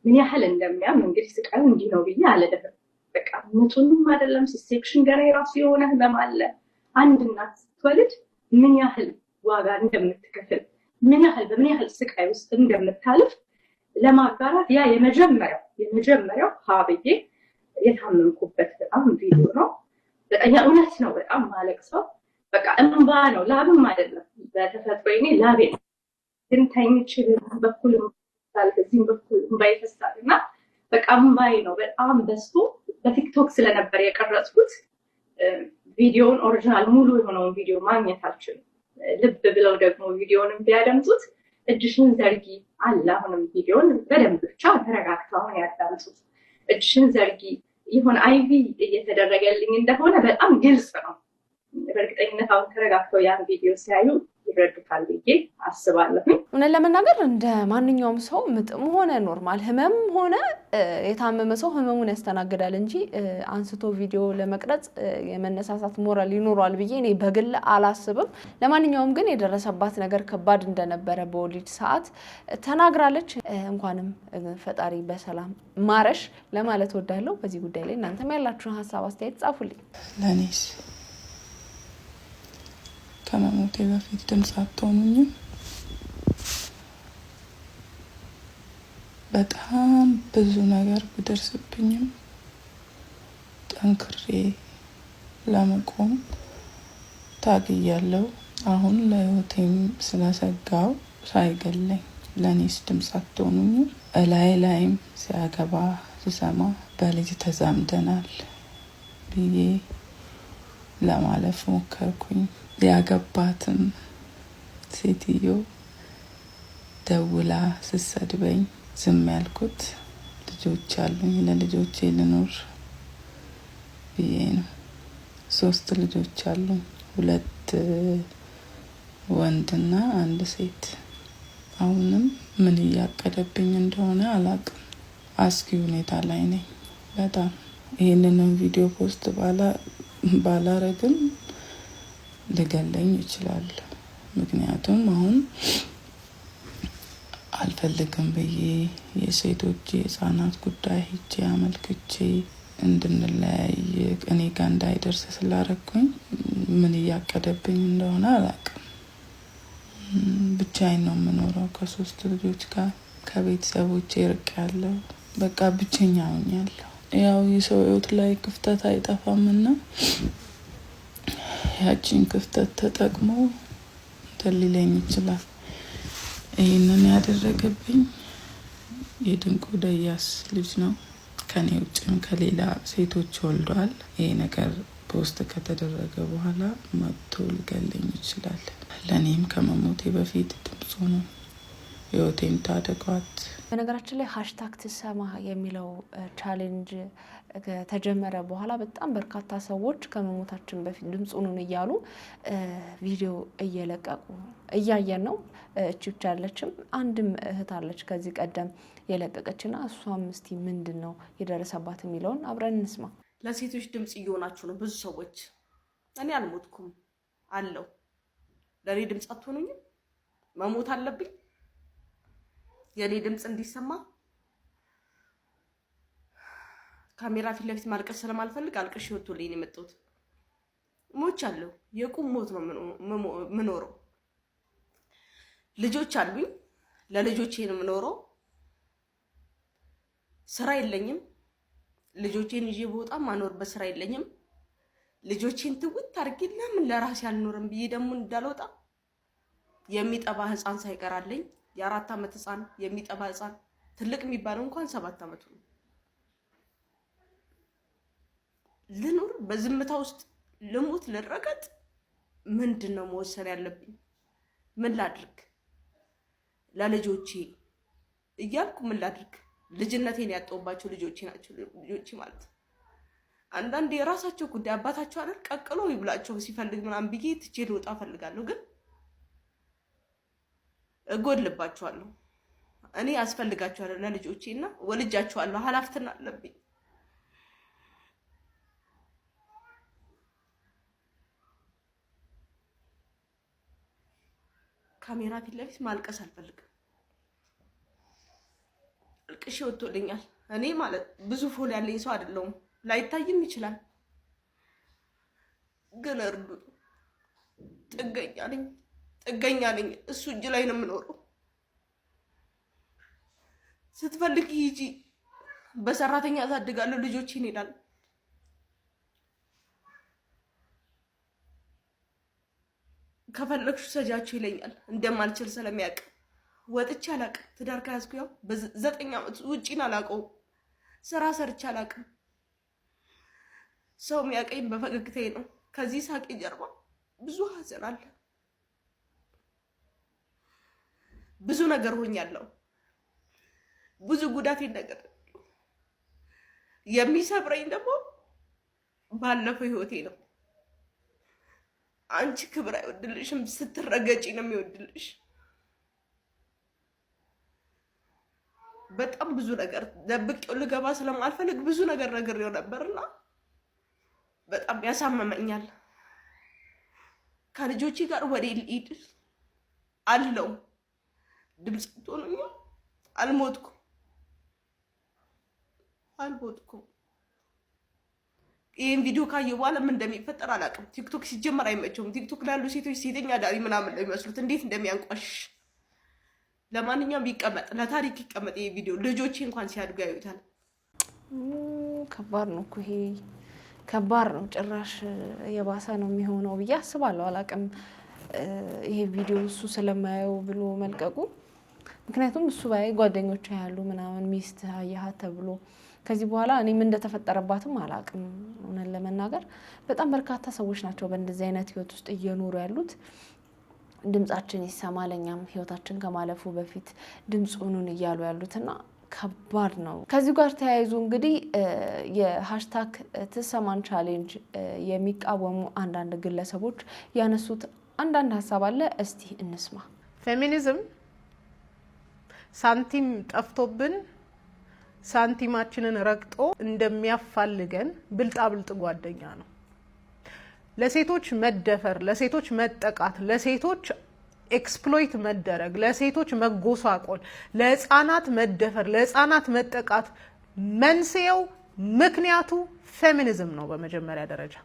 ምን ያህል እንደሚያም እንግዲህ ስቃዩ እንዲህ ነው ብዬ አልልህም። በቃ ምጡንም አይደለም ሲሴክሽን ገና የራሱ የሆነ ህመም አለ። አንድ እናት ስትወልድ ምን ያህል ዋጋ እንደምትከፍል በምን ያህል ስቃይ ውስጥ እንደምታልፍ ለማጋራት ያ የመጀመሪያው ሀብዬ የታመምኩበት በጣም ቪዲዮ ነው። በጣም እውነት ነው። በጣም ማለቅሰው በቃ እንባ ነው፣ ላብም አይደለም። በተፈጥሮ እኔ ላቤ ግን ተኝቼ በኩል በዚህም በኩል እንባ ይፈሳል እና በቃ እንባዬ ነው በጣም በዝቶ በቲክቶክ ስለነበር የቀረጽኩት ቪዲዮውን ኦሪጂናል ሙሉ የሆነውን ቪዲዮ ማግኘት አልችልም። ልብ ብለው ደግሞ ቪዲዮንም ቢያደምጡት እጅሽን ዘርጊ አለ። አሁንም ቪዲዮን በደንብ ብቻ ተረጋግተው አሁን ያዳምጡት። እጅሽን ዘርጊ ይሁን አይቪ እየተደረገልኝ እንደሆነ በጣም ግልጽ ነው። በእርግጠኝነት አሁን ተረጋግተው ያን ቪዲዮ ሲያዩ ይረዱታል ብዬ አስባለሁ። እውነት ለመናገር እንደ ማንኛውም ሰው ምጥም ሆነ ኖርማል ህመም ሆነ የታመመ ሰው ህመሙን ያስተናግዳል እንጂ አንስቶ ቪዲዮ ለመቅረጽ የመነሳሳት ሞራል ይኖራል ብዬ እኔ በግል አላስብም። ለማንኛውም ግን የደረሰባት ነገር ከባድ እንደነበረ በወሊድ ሰዓት ተናግራለች። እንኳንም ፈጣሪ በሰላም ማረሽ ለማለት ወዳለሁ። በዚህ ጉዳይ ላይ እናንተም ያላችሁን ሀሳብ አስተያየት ጻፉልኝ። ለኔስ ከመሞቴ በፊት ድምፅ አትሆኑኝም? በጣም ብዙ ነገር ቢደርስብኝም ጠንክሬ ለመቆም ታግያለሁ። አሁን ለህይወቴም ስለሰጋው ሳይገለኝ ለኔስ ድምፅ አትሆኑኝም? ላይም ሲያገባ ስሰማ በልጅ ተዛምደናል ብዬ ለማለፍ ሞከርኩኝ። ያገባትም ሴትዮ ደውላ ስትሰድበኝ ዝም ያልኩት ልጆች አሉኝ ለልጆቼ ልኖር ብዬ ነው። 3 ልጆች አሉኝ፣ 2 ወንድና 1 ሴት። አሁንም ምን እያቀደብኝ እንደሆነ አላውቅም። አስጊ ሁኔታ ላይ ነኝ በጣም። ይህንን ቪዲዮ ፖስት ባላረግም ሊገለኝ ይችላል። ምክንያቱም አሁን አልፈልግም ብዬ የሴቶች የህፃናት ጉዳይ ሄጄ አመልክቼ እንድንለያይ እኔ ጋር እንዳይደርስ ስላረኩኝ ምን እያቀደብኝ እንደሆነ አላውቅም። ብቻዬን ነው የምኖረው ከ3 ልጆች ጋር። ከቤተሰቦቼ ርቅ ያለው በቃ ብቸኛ ሆኛለሁ። ያው የሰው ህይወት ላይ ክፍተት አይጠፋምና ያቺን ክፍተት ተጠቅሞ ሊለኝ ይችላል። ይህንን ያደረገብኝ የድንቁ ደያስ ልጅ ነው። ከኔ ውጭም ከሌላ ሴቶች ወልዷል። ይሄ ነገር ፖስት ከተደረገ በኋላ መጥቶ ሊገለኝ ይችላል። ለእኔም ከመሞቴ በፊት ድምፁ ነው ህይወቴን ታደጓት። በነገራችን ላይ ሃሽታግ ትሰማ የሚለው ቻሌንጅ ከተጀመረ በኋላ በጣም በርካታ ሰዎች ከመሞታችን በፊት ድምፁን እያሉ ቪዲዮ እየለቀቁ እያየን ነው። እቺ ብቻ አለችም፣ አንድም እህት አለች ከዚህ ቀደም የለቀቀችና እሷም እስቲ ምንድነው የደረሰባት የሚለውን አብረን እንስማ። ለሴቶች ድምጽ እየሆናችሁ ነው ብዙ ሰዎች። እኔ አልሞትኩም አለው። ለኔ ድምጽ አትሆኑኝም? መሞት አለብኝ የኔ ድምጽ እንዲሰማ? ካሜራ ፊት ለፊት ማልቀስ ስለማልፈልግ አልቅሽ ወጥቶልኝ ነው የመጣሁት። ሞቻለሁ። የቁም ሞት ነው የምኖረው። ልጆች አሉኝ፣ ለልጆቼ ነው የምኖረው። ስራ የለኝም። ልጆቼን ይዤ በወጣ ማኖርበት ስራ የለኝም። ልጆቼን ትውት አድርጌ ለምን ለራሴ አልኖርም ብዬ ደግሞ እንዳልወጣ የሚጠባ ህፃን ሳይቀራልኝ የ4 ዓመት ህፃን የሚጠባ ህፃን ትልቅ የሚባለው እንኳን 7 ዓመቱ ነው። ልኑር በዝምታ ውስጥ ልሙት ልረገጥ? ምንድነው መወሰን ያለብኝ? ምን ላድርግ? ለልጆቼ እያልኩ ምን ላድርግ? ልጅነቴን ያጣውባቸው ልጆቼ ናቸው። ልጆቼ ማለት አንዳንዴ የራሳቸው ጉዳይ አባታቸው አይደል ቀቅሎ ይብላቸው ሲፈልግ ምናምን ብዬ ትቼ ልወጣ ፈልጋለሁ፣ ግን እጎድልባቸዋለሁ። እኔ አስፈልጋቸዋለሁ ለልጆቼና ወልጃቸዋለሁ። ኃላፊነት አለብኝ። ካሜራ ፊት ለፊት ማልቀስ አልፈልግም። አልቅሼ ወጥቶልኛል። እኔ ማለት ብዙ ፎሎ ያለኝ ሰው አይደለሁም፣ ላይታይም ይችላል። ግን እርዱ። ጥገኛ ነኝ። እሱ እጅ ላይ ነው የምኖረው። ስትፈልግ ሂጂ፣ በሰራተኛ አሳድጋለሁ፣ ልጆቼን ይላል። ከፈለግሽ ሰጃቸው ይለኛል። እንደማልችል ስለሚያውቅ ወጥቼ አላውቅም። ትዳር ከያዝኩ ያው በ9 ዓመት ውጪን አላውቀውም። ስራ ሰርቼ አላውቅም። ሰው የሚያውቀኝ በፈገግታዬ ነው። ከዚህ ሳቄ ጀርባ ብዙ ሀዘን አለ። ብዙ ነገር ሆኛለሁ። ብዙ ጉዳቴን ነገር የሚሰብረኝ ደግሞ ባለፈው ህይወቴ ነው። አንቺ ክብር አይወድልሽም፣ ስትረገጪ ነው የሚወድልሽ። በጣም ብዙ ነገር ደብቄው ልገባ ስለማልፈልግ ብዙ ነገር ነግሬው ነበርና በጣም ያሳመመኛል። ከልጆቼ ጋር ወደ ልሂድ አለው። ድምጽ ሆኖኝ አልሞትኩም። ይሄን ቪዲዮ ካየሁ በኋላ ምን እንደሚፈጠር አላውቅም። ቲክቶክ ሲጀመር አይመቸውም። ቲክቶክ ላይ ያሉ ሴቶች ሴተኛ ዳሪ ምናምን ነው የሚመስሉት። እንዴት እንደሚያንቋሽ። ለማንኛውም ይቀመጥ፣ ለታሪክ ይቀመጥ ይሄ ቪዲዮ። ልጆቼ እንኳን ሲያድጉ ያዩታል። ከባድ ነው እኮ ይሄ፣ ከባድ ነው። ጭራሽ የባሰ ነው የሚሆነው ብዬ አስባለሁ። አላውቅም ይሄ ቪዲዮ እሱ ስለማየው ብሎ መልቀቁ። ምክንያቱም እሱ ባይ ጓደኞች ያሉ ምናምን ሚስት አያሃት ተብሎ ከዚህ በኋላ እኔ ምን እንደተፈጠረባትም አላውቅም። እውነት ለመናገር በጣም በርካታ ሰዎች ናቸው በእንደዚህ አይነት ህይወት ውስጥ እየኖሩ ያሉት። ድምጻችን ይሰማ፣ ለኛም ህይወታችን ከማለፉ በፊት ድምጹን እያሉ ያሉትና ከባድ ነው። ከዚህ ጋር ተያይዞ እንግዲህ የሃሽታግ ትሰማን ቻሌንጅ የሚቃወሙ አንዳንድ ግለሰቦች ያነሱት አንዳንድ ሀሳብ አለ። እስቲ እንስማ። ፌሚኒዝም ሳንቲም ጠፍቶብን ሳንቲማችንን ረግጦ እንደሚያፋልገን ብልጣብልጥ ጓደኛ ነው። ለሴቶች መደፈር፣ ለሴቶች መጠቃት፣ ለሴቶች ኤክስፕሎይት መደረግ፣ ለሴቶች መጎሳቆል፣ ለህፃናት መደፈር፣ ለህፃናት መጠቃት መንስኤው ምክንያቱ ፌሚኒዝም ነው። በመጀመሪያ ደረጃ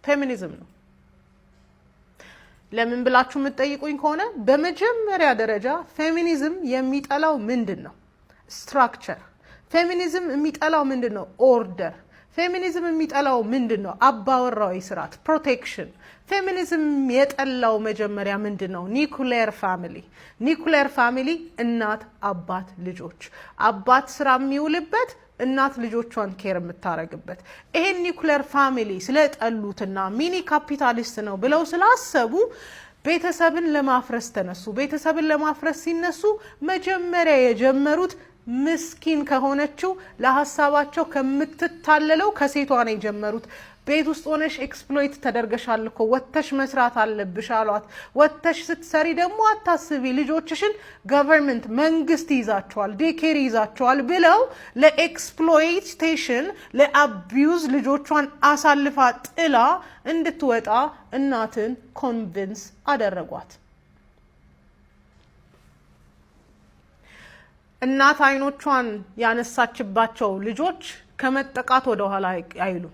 ፌሚኒዝም ነው። ለምን ብላችሁ የምትጠይቁኝ ከሆነ በመጀመሪያ ደረጃ ፌሚኒዝም የሚጠላው ምንድን ነው? ስትራክቸር። ፌሚኒዝም የሚጠላው ምንድን ነው? ኦርደር። ፌሚኒዝም የሚጠላው ምንድን ነው? አባወራዊ ስርዓት፣ ፕሮቴክሽን። ፌሚኒዝም የጠላው መጀመሪያ ምንድን ነው? ኒኩሌር ፋሚሊ። ኒኩሌር ፋሚሊ እናት፣ አባት፣ ልጆች። አባት ስራ የሚውልበት፣ እናት ልጆቿን ኬር የምታረግበት። ይሄን ኒኩሌር ፋሚሊ ስለጠሉትና ሚኒ ካፒታሊስት ነው ብለው ስላሰቡ ቤተሰብን ለማፍረስ ተነሱ። ቤተሰብን ለማፍረስ ሲነሱ መጀመሪያ የጀመሩት ምስኪን ከሆነችው ለሐሳባቸው ከምትታለለው ከሴቷ ነው የጀመሩት። ቤት ውስጥ ሆነሽ ኤክስፕሎይት ተደርገሻል እኮ ወጥተሽ መስራት አለብሽ አሏት። ወጥተሽ ስትሰሪ ደግሞ አታስቢ፣ ልጆችሽን ገቨርንመንት መንግስት ይዛቸዋል፣ ዴኬር ይዛቸዋል ብለው ለኤክስፕሎይቴሽን ለአቢዩዝ ልጆቿን አሳልፋ ጥላ እንድትወጣ እናትን ኮንቪንስ አደረጓት። እናት አይኖቿን ያነሳችባቸው ልጆች ከመጠቃት ወደ ኋላ አይሉ።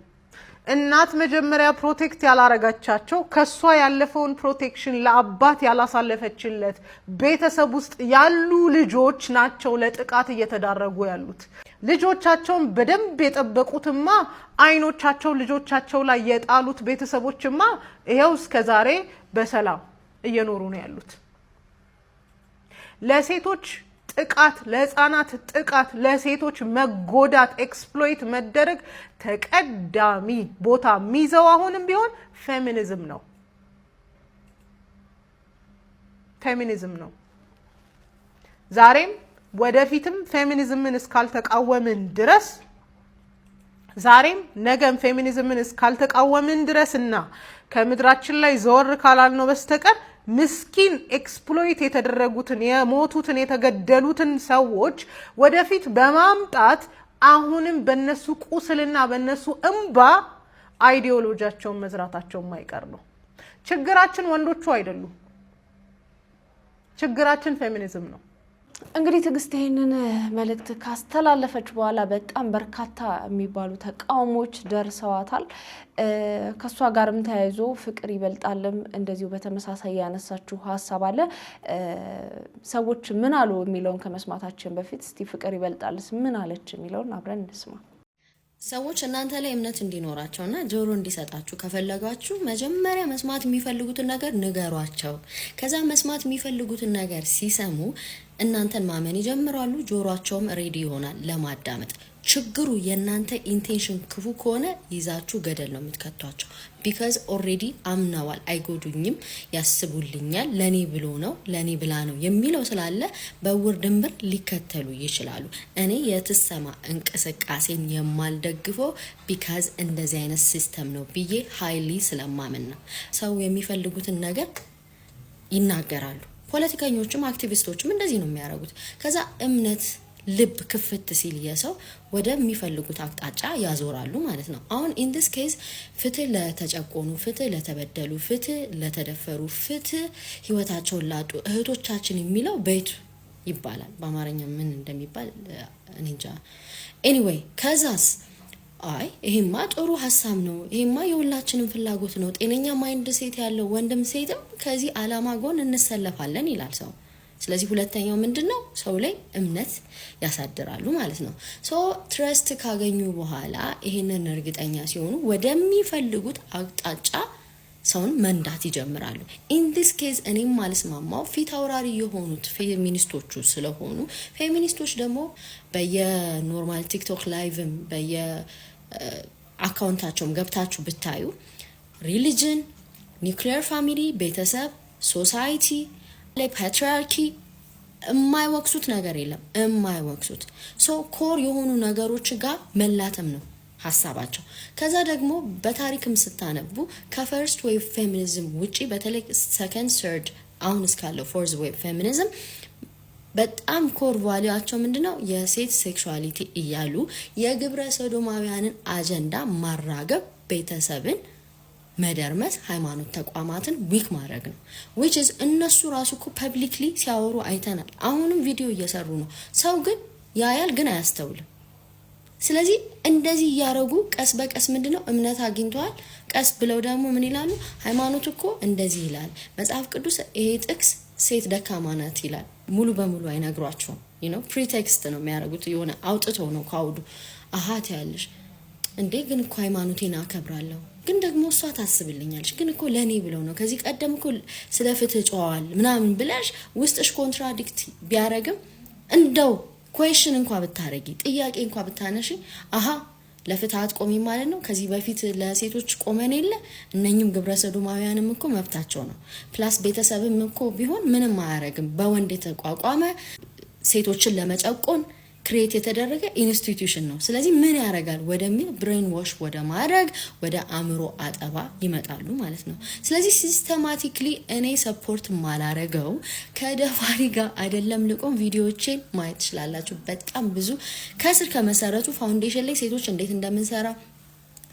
እናት መጀመሪያ ፕሮቴክት ያላረጋቻቸው ከሷ ያለፈውን ፕሮቴክሽን ለአባት ያላሳለፈችለት ቤተሰብ ውስጥ ያሉ ልጆች ናቸው ለጥቃት እየተዳረጉ ያሉት። ልጆቻቸውን በደንብ የጠበቁትማ አይኖቻቸው ልጆቻቸው ላይ የጣሉት ቤተሰቦችማ ይሄው እስከዛሬ በሰላም እየኖሩ ነው ያሉት። ለሴቶች ጥቃት፣ ለህፃናት ጥቃት፣ ለሴቶች መጎዳት፣ ኤክስፕሎይት መደረግ ተቀዳሚ ቦታ የሚይዘው አሁንም ቢሆን ፌሚኒዝም ነው። ፌሚኒዝም ነው። ዛሬም ወደፊትም ፌሚኒዝምን እስካልተቃወምን ድረስ ዛሬም ነገም ፌሚኒዝምን እስካልተቃወምን ድረስና ከምድራችን ላይ ዘወር ካላልነው በስተቀር ምስኪን ኤክስፕሎይት የተደረጉትን የሞቱትን የተገደሉትን ሰዎች ወደፊት በማምጣት አሁንም በነሱ ቁስልና በነሱ እንባ አይዲዮሎጂያቸውን መዝራታቸው የማይቀር ነው። ችግራችን ወንዶቹ አይደሉም። ችግራችን ፌሚኒዝም ነው። እንግዲህ ትዕግስት ይሄንን መልእክት ካስተላለፈች በኋላ በጣም በርካታ የሚባሉ ተቃውሞች ደርሰዋታል። ከሷ ጋርም ተያይዞ ፍቅር ይበልጣልም እንደዚሁ በተመሳሳይ ያነሳችሁ ሀሳብ አለ። ሰዎች ምን አሉ የሚለውን ከመስማታችን በፊት እስቲ ፍቅር ይበልጣልስ ምን አለች የሚለውን አብረን እንስማ። ሰዎች እናንተ ላይ እምነት እንዲኖራቸውና ጆሮ እንዲሰጣችሁ ከፈለጋችሁ መጀመሪያ መስማት የሚፈልጉትን ነገር ንገሯቸው። ከዛ መስማት የሚፈልጉትን ነገር ሲሰሙ እናንተን ማመን ይጀምራሉ። ጆሮአቸውም ሬዲ ይሆናል ለማዳመጥ። ችግሩ የእናንተ ኢንቴንሽን ክፉ ከሆነ ይዛችሁ ገደል ነው የምትከቷቸው። ቢካዝ ኦልሬዲ አምነዋል፣ አይጎዱኝም፣ ያስቡልኛል፣ ለኔ ብሎ ነው ለኔ ብላ ነው የሚለው ስላለ በውር ድንብር ሊከተሉ ይችላሉ። እኔ የትሰማ እንቅስቃሴን የማልደግፈው ቢካዝ እንደዚህ አይነት ሲስተም ነው ብዬ ሃይሊ ስለማምን ነው። ሰው የሚፈልጉትን ነገር ይናገራሉ። ፖለቲከኞችም አክቲቪስቶችም እንደዚህ ነው የሚያደርጉት። ከዛ እምነት ልብ ክፍት ሲል የሰው ወደሚፈልጉት አቅጣጫ ያዞራሉ ማለት ነው። አሁን ኢን ዲስ ኬዝ ፍትህ ለተጨቆኑ፣ ፍትህ ለተበደሉ፣ ፍትህ ለተደፈሩ፣ ፍትህ ህይወታቸውን ላጡ እህቶቻችን የሚለው ቤቱ ይባላል። በአማርኛ ምን እንደሚባል እኔ እንጃ። ኤኒዌይ ከዛስ አይ ይሄማ ጥሩ ሀሳብ ነው፣ ይሄማ የሁላችንም ፍላጎት ነው፣ ጤነኛ ማይንድ ሴት ያለው ወንድም ሴትም ከዚህ አላማ ጎን እንሰለፋለን ይላል ሰው። ስለዚህ ሁለተኛው ምንድነው? ሰው ላይ እምነት ያሳድራሉ ማለት ነው። ሶ ትረስት ካገኙ በኋላ ይሄንን እርግጠኛ ሲሆኑ ወደሚፈልጉት አቅጣጫ ሰውን መንዳት ይጀምራሉ። ኢን ዲስ ኬዝ እኔም ማልስማማው ፊት አውራሪ የሆኑት ፌሚኒስቶቹ ስለሆኑ ፌሚኒስቶች ደግሞ በየኖርማል ቲክቶክ ላይቭም በየአካውንታቸውም ገብታችሁ ብታዩ ሪሊጅን፣ ኒውክሊየር ፋሚሊ፣ ቤተሰብ፣ ሶሳይቲ ላይ ፓትሪያርኪ የማይወቅሱት ነገር የለም። የማይወቅሱት ሶ ኮር የሆኑ ነገሮች ጋር መላተም ነው ሀሳባቸው። ከዛ ደግሞ በታሪክም ስታነቡ ከፈርስት ዌቭ ፌሚኒዝም ውጪ በተለይ ሰከንድ ሰርድ አሁን እስካለው ፎርዝ ዌቭ ፌሚኒዝም በጣም ኮር ቫሊያቸው ምንድነው? የሴት ሴክሹዋሊቲ እያሉ የግብረ ሰዶማውያንን አጀንዳ ማራገብ፣ ቤተሰብን መደርመስ፣ ሃይማኖት ተቋማትን ዊክ ማድረግ ነው። which is እነሱ ራሱ እኮ ፐብሊክሊ ሲያወሩ አይተናል። አሁንም ቪዲዮ እየሰሩ ነው። ሰው ግን ያያል ግን አያስተውልም። ስለዚህ እንደዚህ እያረጉ ቀስ በቀስ ምንድነው እምነት አግኝተዋል። ቀስ ብለው ደግሞ ምን ይላሉ? ሃይማኖት እኮ እንደዚህ ይላል፣ መጽሐፍ ቅዱስ ይሄ ጥቅስ ሴት ደካማ ናት ይላል። ሙሉ በሙሉ አይነግሯቸውም። ፕሪቴክስት ነው የሚያደርጉት። የሆነ አውጥተው ነው ካውዱ አሃት ያለሽ እንዴ ግን እኮ ሃይማኖቴን አከብራለሁ ግን ደግሞ እሷ ታስብልኛለች ግን እኮ ለኔ ብለው ነው ከዚህ ቀደም እኮ ስለ ፍትህ ጨዋል ምናምን ብለሽ ውስጥሽ ኮንትራዲክት ቢያረግም እንደው ኩዌሽን እንኳን ብታረጊ ጥያቄ እንኳን ብታነሺ አሃ ለፍትህ አትቆሚ ማለት ነው። ከዚህ በፊት ለሴቶች ቆመን የለ እነኝም ግብረ ሰዶማውያንም እኮ መብታቸው ነው። ፕላስ ቤተሰብም እኮ ቢሆን ምንም አያረግም። በወንድ የተቋቋመ ሴቶችን ለመጨቆን ክሬት የተደረገ ኢንስቲትዩሽን ነው። ስለዚህ ምን ያደርጋል ወደሚል ብሬን ዋሽ ወደ ማድረግ ወደ አእምሮ አጠባ ይመጣሉ ማለት ነው። ስለዚህ ሲስተማቲክሊ እኔ ሰፖርት ማላረገው ከደፋሪ ጋር አይደለም። ልቆም ቪዲዮዎችን ማየት ትችላላችሁ። በጣም ብዙ ከስር ከመሰረቱ ፋውንዴሽን ላይ ሴቶች እንዴት እንደምንሰራ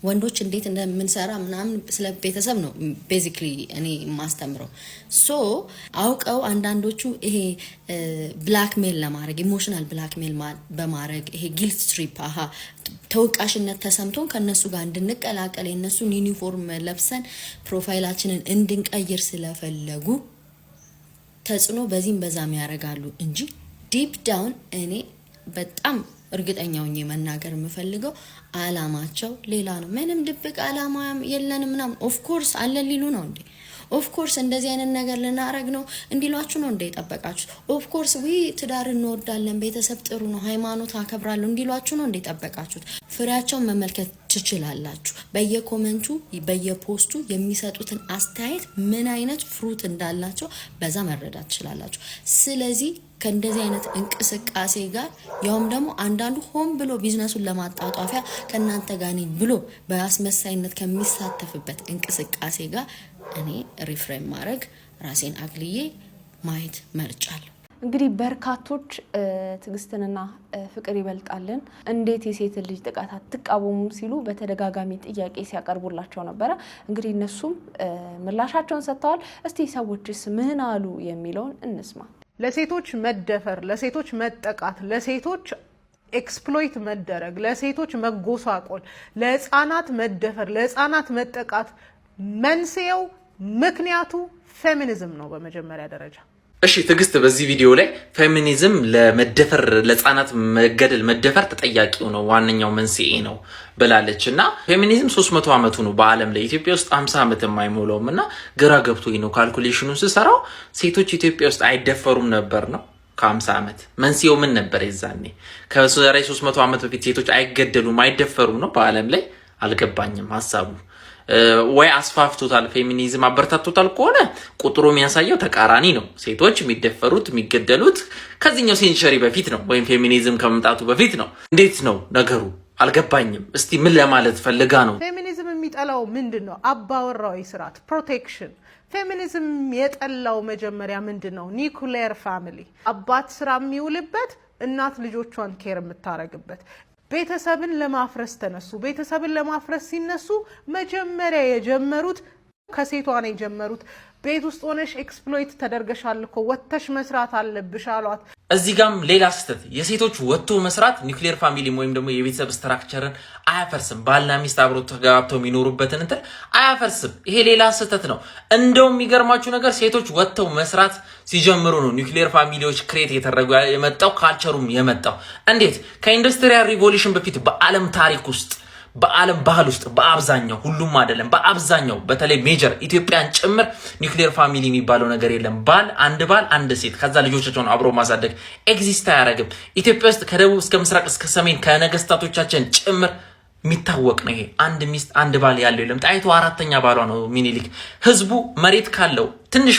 ወንዶች እንዴት እንደምንሰራ ምናምን ስለ ቤተሰብ ነው ቤዚክሊ እኔ ማስተምረው። ሶ አውቀው አንዳንዶቹ ይሄ ብላክሜል ለማድረግ ኢሞሽናል ብላክሜል በማድረግ ይሄ ጊልት ትሪፕ ተወቃሽነት ተሰምቶን ከነሱ ጋር እንድንቀላቀል የነሱን ዩኒፎርም ለብሰን ፕሮፋይላችንን እንድንቀይር ስለፈለጉ ተጽዕኖ በዚህም በዛም ያደርጋሉ እንጂ ዲፕ ዳውን እኔ በጣም እርግጠኛው ነኝ መናገር የምፈልገው አላማቸው ሌላ ነው። ምንም ድብቅ አላማ የለንም ምናምን። ኦፍ ኮርስ አለ ሊሉ ነው እንዴ? ኦፍ ኮርስ እንደዚህ አይነት ነገር ልናረግ ነው እንዲሏችሁ ነው እንደ ጠበቃችሁ? ኦፍ ኮርስ ትዳር እንወዳለን፣ ቤተሰብ ጥሩ ነው፣ ሃይማኖት አከብራለሁ እንዲሏችሁ ነው እንደ ጠበቃችሁት? ፍሬያቸውን መመልከት ትችላላችሁ። በየኮሜንቱ በየፖስቱ የሚሰጡትን አስተያየት ምን አይነት ፍሩት እንዳላቸው በዛ መረዳት ትችላላችሁ። ስለዚህ ከእንደዚህ አይነት እንቅስቃሴ ጋር ያውም ደግሞ አንዳንዱ ሆን ብሎ ቢዝነሱን ለማጣጣፊያ ከእናንተ ጋር ነኝ ብሎ በአስመሳይነት ከሚሳተፍበት እንቅስቃሴ ጋር እኔ ሪፍሬም ማድረግ ራሴን አግልዬ ማየት መርጫለሁ። እንግዲህ በርካቶች ትግስትንና ፍቅር ይበልጣልን እንዴት የሴት ልጅ ጥቃት አትቃወሙም ሲሉ በተደጋጋሚ ጥያቄ ሲያቀርቡላቸው ነበረ። እንግዲህ እነሱም ምላሻቸውን ሰጥተዋል። እስቲ ሰዎችስ ምን አሉ የሚለውን እንስማ። ለሴቶች መደፈር፣ ለሴቶች መጠቃት፣ ለሴቶች ኤክስፕሎይት መደረግ፣ ለሴቶች መጎሳቆል፣ ለህፃናት መደፈር፣ ለህፃናት መጠቃት መንስኤው ምክንያቱ ፌሚኒዝም ነው በመጀመሪያ ደረጃ። እሺ ትግስት በዚህ ቪዲዮ ላይ ፌሚኒዝም ለመደፈር ለህፃናት መገደል መደፈር ተጠያቂው ነው ዋነኛው መንስኤ ነው ብላለች። እና ፌሚኒዝም 300 አመቱ ነው በአለም ላይ ኢትዮጵያ ውስጥ 50 አመት የማይሞላውም እና ግራ ገብቶኝ ነው ካልኩሌሽኑን ስሰራው ሴቶች ኢትዮጵያ ውስጥ አይደፈሩም ነበር ነው ከ50 አመት መንስኤው ምን ነበር የዛኔ ከዛሬ 300 አመት በፊት ሴቶች አይገደሉም አይደፈሩም ነው በአለም ላይ አልገባኝም ሐሳቡ ወይ አስፋፍቶታል ፌሚኒዝም አበርታቶታል ከሆነ ቁጥሩ የሚያሳየው ተቃራኒ ነው ሴቶች የሚደፈሩት የሚገደሉት ከዚህኛው ሴንቸሪ በፊት ነው ወይም ፌሚኒዝም ከመምጣቱ በፊት ነው እንዴት ነው ነገሩ አልገባኝም እስቲ ምን ለማለት ፈልጋ ነው ፌሚኒዝም የሚጠላው ምንድነው አባወራዊ ስርዓት ፕሮቴክሽን ፌሚኒዝም የጠላው መጀመሪያ ምንድነው ኒውክሊየር ፋሚሊ አባት ስራ የሚውልበት እናት ልጆቿን ኬር የምታረግበት ቤተሰብን ለማፍረስ ተነሱ ቤተሰብን ለማፍረስ ሲነሱ መጀመሪያ የጀመሩት ከሴቷ ነው የጀመሩት ቤት ውስጥ ሆነሽ ኤክስፕሎይት ተደርገሻል እኮ ወጥተሽ መስራት አለብሽ አሏት እዚህ ጋም ሌላ ስህተት የሴቶች ወጥቶ መስራት ኒውክሊየር ፋሚሊ ወይም ደግሞ የቤተሰብ ስትራክቸርን አያፈርስም ባልና ሚስት አብረው ተጋብተው የሚኖሩበትን እንትን አያፈርስም ይሄ ሌላ ስህተት ነው እንደውም የሚገርማችሁ ነገር ሴቶች ወጥተው መስራት ሲጀምሩ ነው ኒውክሊየር ፋሚሊዎች ክሬት የተደረጉ የመጣው ካልቸሩም የመጣው እንዴት ከኢንዱስትሪያል ሪቮሉሽን በፊት በአለም ታሪክ ውስጥ በአለም ባህል ውስጥ በአብዛኛው ሁሉም አይደለም በአብዛኛው በተለይ ሜጀር ኢትዮጵያን ጭምር ኒውክሊየር ፋሚሊ የሚባለው ነገር የለም ባል አንድ ሴት ከዛ ልጆቻቸውን አብሮ ማሳደግ ኤግዚስት አያረግም ኢትዮጵያ ውስጥ ከደቡብ እስከ ምስራቅ እስከ ሰሜን ከነገስታቶቻችን ጭምር የሚታወቅ ነው ይሄ አንድ ሚስት አንድ ባል ያለው የለም ጣይቱ አራተኛ ባሏ ነው ሚኒሊክ ህዝቡ መሬት ካለው ትንሽ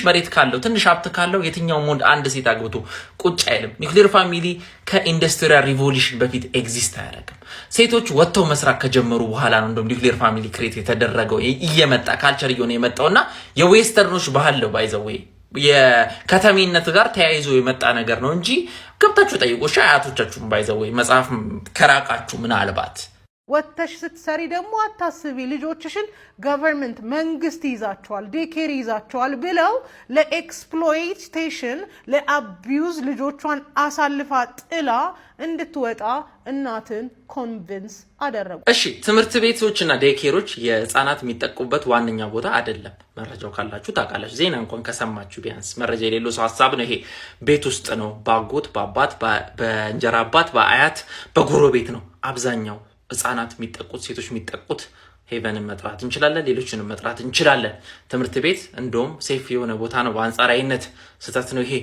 ሀብት ካለው የትኛውም ወንድ አንድ ሴት አግብቶ ቁጭ አይልም ኒውክሊየር ፋሚሊ ከኢንዱስትሪያል ሪቮሉሽን በፊት ኤግዚስት አያረግም ሴቶች ወጥተው መስራት ከጀመሩ በኋላ ነው እንደም ኒውክሊየር ፋሚሊ ክሬት የተደረገው እየመጣ ካልቸር እየሆነ የመጣውና የዌስተርኖች ባህል ነው ባይዘው የከተሜነት ጋር ተያይዞ የመጣ ነገር ነው እንጂ ገብታችሁ ጠይቁሽ አያቶቻችሁም ባይዘው መጽሐፍ ከራቃችሁ ምናልባት ወጥተሽ ስትሰሪ ደግሞ አታስቢ ልጆችሽን ገቨርንመንት መንግስት ይዛቸዋል ዴኬር ይዛቸዋል ብለው ለኤክስፕሎይቴሽን ለአቢዩዝ ልጆቿን አሳልፋ ጥላ እንድትወጣ እናትን ኮንቪንስ አደረጉ እሺ ትምህርት ቤቶችና ዴኬሮች የህፃናት የሚጠቁበት ዋነኛ ቦታ አይደለም መረጃው ካላችሁ ታውቃላችሁ ዜና እንኳን ከሰማችሁ ቢያንስ መረጃ የሌለው ሰው ሐሳብ ነው ይሄ ቤት ውስጥ ነው ባጎት በአባት በእንጀራ አባት በአያት በጎረቤት ነው አብዛኛው ህፃናት የሚጠቁት ሴቶች የሚጠቁት ሄቨንን መጥራት እንችላለን ሌሎችንም መጥራት እንችላለን ትምህርት ቤት እንደውም ሴፍ የሆነ ቦታ ነው በአንጻራዊነት ስህተት ነው ይሄ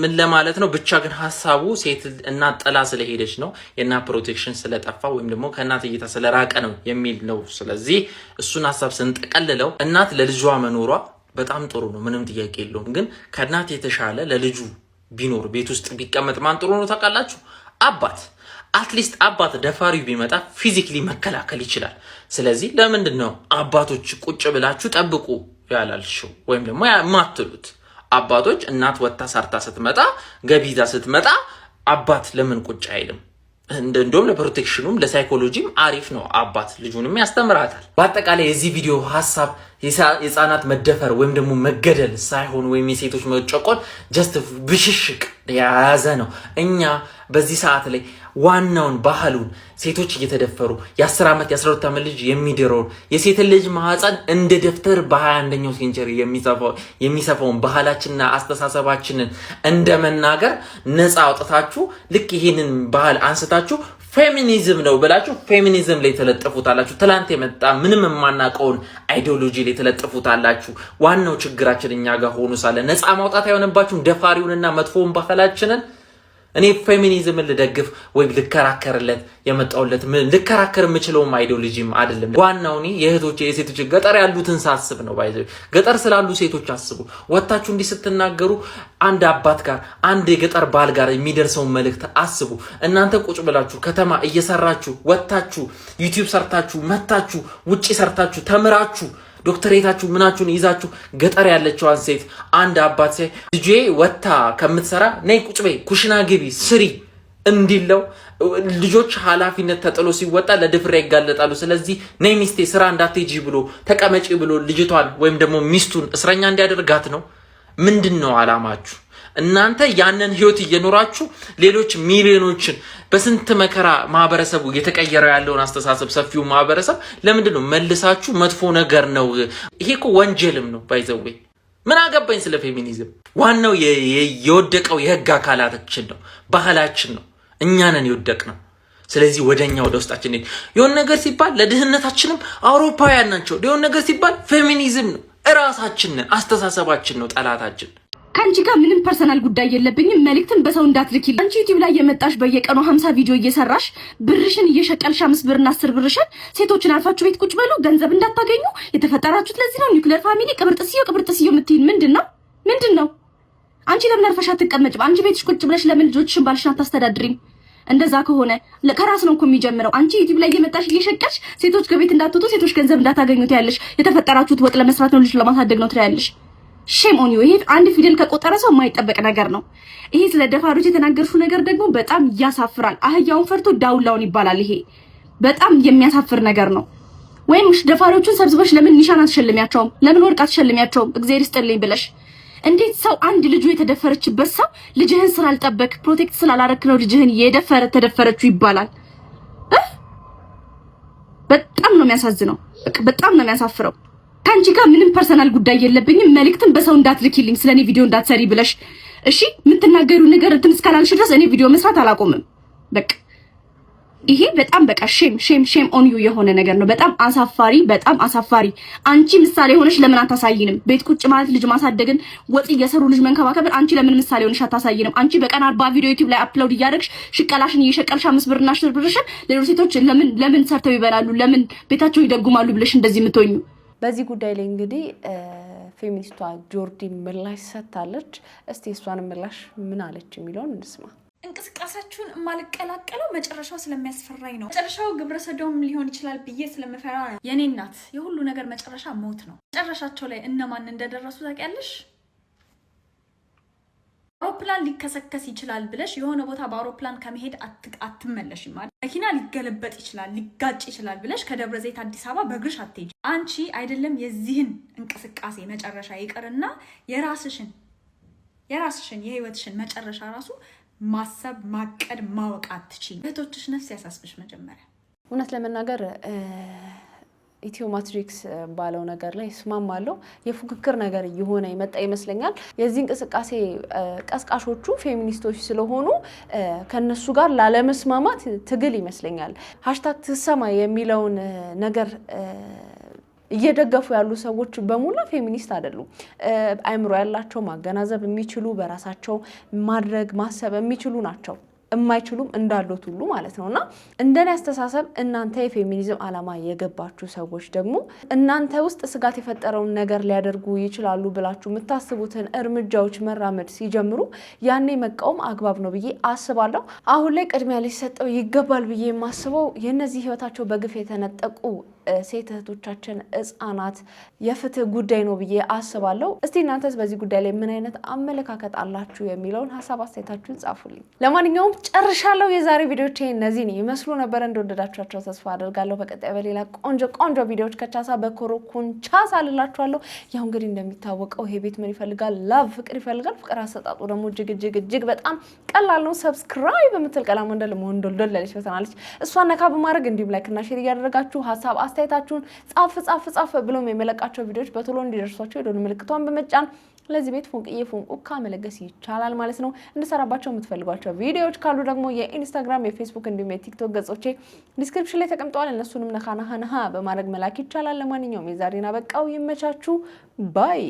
ምን ለማለት ነው ብቻ ግን ሐሳቡ ሴት እናት ጥላ ስለሄደች ነው የእናት ፕሮቴክሽን ስለጠፋ ወይም ደግሞ ከእናት እይታ ስለራቀ ነው የሚል ነው ስለዚህ እሱን ሐሳብ ስንጠቀልለው እናት ለልጇ መኖሯ በጣም ጥሩ ነው ምንም ጥያቄ የለውም ግን ከእናት የተሻለ ለልጁ ቢኖር ቤት ውስጥ ቢቀመጥ ማን ጥሩ ነው ታውቃላችሁ አባት አትሊስት አባት ደፋሪው ቢመጣ ፊዚካሊ መከላከል ይችላል ስለዚህ ለምንድን ነው አባቶች ቁጭ ብላችሁ ጠብቁ ያላልሽው ወይም ደግሞ ማትሉት አባቶች እናት ወጣ ሳርታ ስትመጣ ገቢዛ ስትመጣ አባት ለምን ቁጭ አይልም እንደውም ለፕሮቴክሽኑም ለሳይኮሎጂም አሪፍ ነው አባት ልጁንም ያስተምራታል በአጠቃላይ የዚህ ቪዲዮ ሐሳብ የህፃናት መደፈር ወይም ደግሞ መገደል ሳይሆን ወይም የሴቶች መጨቆን ጀስት ብሽሽቅ ያያዘ ነው እኛ በዚህ ሰዓት ላይ ዋናውን ባህሉን ሴቶች እየተደፈሩ የ10 አመት የ12 አመት ልጅ የሚደረው የሴት ልጅ ማህፀን እንደ ደፍተር በ21ኛው ሴንቸሪ የሚሰፋውን ባህላችንና አስተሳሰባችንን እንደመናገር ነፃ አውጥታችሁ ልክ ይሄንን ባህል አንስታችሁ ፌሚኒዝም ነው ብላችሁ ፌሚኒዝም ላይ ተለጥፉታላችሁ። ትላንት የመጣ ምንም የማናቀውን አይዲዮሎጂ ላይ ተለጥፉታላችሁ። ዋናው ችግራችን እኛ ጋር ሆኖ ሳለ ነፃ ማውጣት አይሆንባችሁም ደፋሪውንና መጥፎውን ባህላችንን። እኔ ፌሚኒዝምን ልደግፍ ወይ ልከራከርለት የመጣውለት ልከራከር የምችለውም አይዲዮሎጂም አይደለም። ዋናው እኔ የእህቶቼ የሴቶች ገጠር ያሉትን ሳስብ ነው። ባይዘው ገጠር ስላሉ ሴቶች አስቡ። ወጣችሁ እንዲህ ስትናገሩ አንድ አባት ጋር አንድ የገጠር ባል ጋር የሚደርሰው መልእክት አስቡ። እናንተ ቁጭ ብላችሁ ከተማ እየሰራችሁ ወጣችሁ ዩቲዩብ ሰርታችሁ መታችሁ ውጪ ሰርታችሁ ተምራችሁ ዶክተሬታችሁ ምናችሁን ይዛችሁ ገጠር ያለችዋን ሴት አንድ አባት ሳይ ልጄ ወጣ ከምትሰራ ነይ ቁጭ በይ ኩሽና ግቢ ስሪ እንዲለው ልጆች ኃላፊነት ተጥሎ ሲወጣ ለድፍሬ ይጋለጣሉ። ስለዚህ ነይ ሚስቴ ስራ እንዳትጂ ብሎ ተቀመጪ ብሎ ልጅቷን ወይም ደግሞ ሚስቱን እስረኛ እንዲያደርጋት ነው። ምንድነው አላማችሁ? እናንተ ያንን ህይወት እየኖራችሁ ሌሎች ሚሊዮኖችን በስንት መከራ ማህበረሰቡ እየተቀየረ ያለውን አስተሳሰብ ሰፊው ማህበረሰብ ለምንድነው መልሳችሁ መጥፎ ነገር ነው ይሄ እኮ ወንጀልም ነው። ባይዘዌ ምን አገባኝ ስለ ፌሚኒዝም። ዋናው የወደቀው የህግ አካላታችን ነው፣ ባህላችን ነው፣ እኛ ነን የወደቅነው። ስለዚህ ወደኛ ወደ ውስጣችን የሆነ ነገር ሲባል ለድህነታችንም አውሮፓውያን ናቸው፣ የሆነ ነገር ሲባል ፌሚኒዝም ነው። እራሳችን ነን፣ አስተሳሰባችን ነው ጠላታችን። ካንቺ ጋር ምንም ፐርሰናል ጉዳይ የለብኝም። መልእክትን በሰው እንዳትልኪል። አንቺ ዩቲዩብ ላይ የመጣሽ በየቀኑ 50 ቪዲዮ እየሰራሽ ብርሽን እየሸቀልሽ 5 ብርና 10 ብርሽን ሴቶችን አልፋችሁ ቤት ቁጭ በሉ ገንዘብ እንዳታገኙ የተፈጠራችሁት ለዚህ ነው። ኒውክሌር ፋሚሊ ቅብርጥስዮ የምትይን ምንድነው? አንቺ ለምን አርፈሽ አትቀመጭም? አንቺ ቤትሽ ቁጭ ብለሽ ለምን ልጆችሽን ባልሽን አታስተዳድሪም? እንደዛ ከሆነ ከራስ ነው እኮ የሚጀምረው። አንቺ ዩቲዩብ ላይ የመጣሽ እየሸቀልሽ ሴቶች ከቤት እንዳትወጡ ሴቶች ገንዘብ እንዳታገኙ ትያለሽ። የተፈጠራችሁት ወጥ ለመስራት ነው፣ ልጅ ለማሳደግ ነው ትያለሽ። ሼም ኦን ዩ። ይሄ አንድ ፊደል ከቆጠረ ሰው የማይጠበቅ ነገር ነው። ይሄ ስለ ደፋሮች የተናገርሽው ነገር ደግሞ በጣም ያሳፍራል። አህያውን ፈርቶ ዳውላውን ይባላል። ይሄ በጣም የሚያሳፍር ነገር ነው። ወይም ደፋሮቹን ሰብስበሽ ለምን ኒሻን አትሸልሚያቸውም? ለምን ወርቅ አትሸልሚያቸውም? እግዚአብሔር ይስጥልኝ ብለሽ እንዴት ሰው አንድ ልጁ የተደፈረችበት ሰው ልጅህን ስላልጠበቅ ፕሮቴክት ስላላረክ ነው ልጅህን ተደፈረችው ይባላል? በጣም ነው የሚያሳዝነው። በጣም ነው የሚያሳፍረው። ካንቺ ጋር ምንም ፐርሰናል ጉዳይ የለብኝም። መልእክትን በሰው እንዳትልኪልኝ ስለኔ ቪዲዮ እንዳትሰሪ ብለሽ እሺ። የምትናገሩ ነገር እንትን እስካላልሽ ድረስ እኔ ቪዲዮ መስራት አላቆምም። በቃ ይሄ በጣም በቃ ሼም ኦን ዩ የሆነ ነገር ነው። በጣም አሳፋሪ። አንቺ ምሳሌ ሆነሽ ለምን አታሳይንም? ቤት ቁጭ ማለት ልጅ ማሳደግን ወጥ እየሰሩ ልጅ መንከባከብን አንቺ ለምን ምሳሌ ሆነሽ አታሳይንም? አንቺ በቀን 40 ቪዲዮ ዩቲዩብ ላይ አፕሎድ እያደረግሽ ሽቀላሽን እየሸቀልሽ 5 ብርና 10 ብርሽን ሌሎች ሴቶች ለምን ሰርተው ይበላሉ? ለምን ቤታቸው ይደጉማሉ ብለሽ እንደዚህ የምትሆኙ? በዚህ ጉዳይ ላይ እንግዲህ ፌሚኒስቷ ጆርዲ ምላሽ ሰጥታለች። እስቲ እሷን ምላሽ ምን አለች የሚለውን እንስማ። እንቅስቃሴያችሁን የማልቀላቀለው መጨረሻው ስለሚያስፈራኝ ነው። መጨረሻው ግብረ ሰዶም ሊሆን ይችላል ብዬ ስለምፈራ ነው። የኔ እናት የሁሉ ነገር መጨረሻ ሞት ነው። መጨረሻቸው ላይ እነማን እንደደረሱ ታውቂያለሽ? አውሮፕላን ሊከሰከስ ይችላል ብለሽ የሆነ ቦታ በአውሮፕላን ከመሄድ አትመለሽም ማለት። መኪና ሊገለበጥ ይችላል ሊጋጭ ይችላል ብለሽ ከደብረ ዘይት አዲስ አበባ በእግርሽ አትሄጂ። አንቺ አይደለም የዚህን እንቅስቃሴ መጨረሻ ይቅርና የራስሽን የህይወትሽን መጨረሻ ራሱ ማሰብ ማቀድ ማወቅ አትችይም። እህቶችሽ ነፍስ ያሳስብሽ። መጀመሪያ እውነት ለመናገር ኢትዮ ማትሪክስ ባለው ነገር ላይ እስማማለሁ። የፉክክር ነገር እየሆነ የመጣ ይመስለኛል። የዚህ እንቅስቃሴ ቀስቃሾቹ ፌሚኒስቶች ስለሆኑ ከነሱ ጋር ላለመስማማት ትግል ይመስለኛል። ሃሽታግ ትሰማ የሚለውን ነገር እየደገፉ ያሉ ሰዎች በሙሉ ፌሚኒስት አይደሉም። አእምሮ ያላቸው ማገናዘብ የሚችሉ በራሳቸው ማድረግ ማሰብ የሚችሉ ናቸው። የማይችሉም እንዳሉት ሁሉ ማለት ነውና እንደኔ አስተሳሰብ እናንተ የፌሚኒዝም ዓላማ የገባችሁ ሰዎች ደግሞ እናንተ ውስጥ ስጋት የፈጠረውን ነገር ሊያደርጉ ይችላሉ ብላችሁ የምታስቡትን እርምጃዎች መራመድ ሲጀምሩ ያኔ መቃወም አግባብ ነው ብዬ አስባለሁ። አሁን ላይ ቅድሚያ ሊሰጠው ይገባል ብዬ የማስበው የነዚህ ህይወታቸው በግፍ የተነጠቁ ሴት እህቶቻችን ህጻናት የፍትህ ጉዳይ ነው ብዬ አስባለሁ። እስቲ እናንተስ በዚህ ጉዳይ ላይ ምን አይነት አመለካከት አላችሁ የሚለውን ሀሳብ አስተያየታችሁን ጻፉልኝ። ለማንኛውም ጨርሻለሁ። የዛሬ ቪዲዮዎች እነዚህ ይመስሉ ነበር። እንደወደዳችኋቸው ተስፋ አደርጋለሁ። በቀጣይ በሌላ ቆንጆ ቪዲዮዎች ከቻሳ በኮሮኩንቻሳ ልላችኋለሁ። ያው እንግዲህ እንደሚታወቀው ይሄ ቤት ምን ይፈልጋል? ላቭ ፍቅር ይፈልጋል። ፍቅር አሰጣጡ ደግሞ እጅግ በጣም ቀላል ነው። ሰብስክራይብ የምትል ቀላም እንደል ለልጅ በተናለች እሷን ነካ በማድረግ እንዲሁም ላይክ እና ሼር እያደረጋችሁ ሀሳብ አስተያየታችሁን ጻፍ ብሎም የመለቃቸው ቪዲዮዎች በቶሎ እንዲደርሷችሁ የደወል ምልክቷን በመጫን ለዚህ ቤት ፎንቁካ መለገስ ይቻላል ማለት ነው። እንድሰራባቸው የምትፈልጓቸው ቪዲዮዎች ካሉ ደግሞ የኢንስታግራም የፌስቡክ እንዲሁም የቲክቶክ ገጾቼ ዲስክሪፕሽን ላይ ተቀምጠዋል። እነሱንም ነካ በማድረግ መላክ ይቻላል። ለማንኛውም የዛሬና በቃው ይመቻችሁ ባይ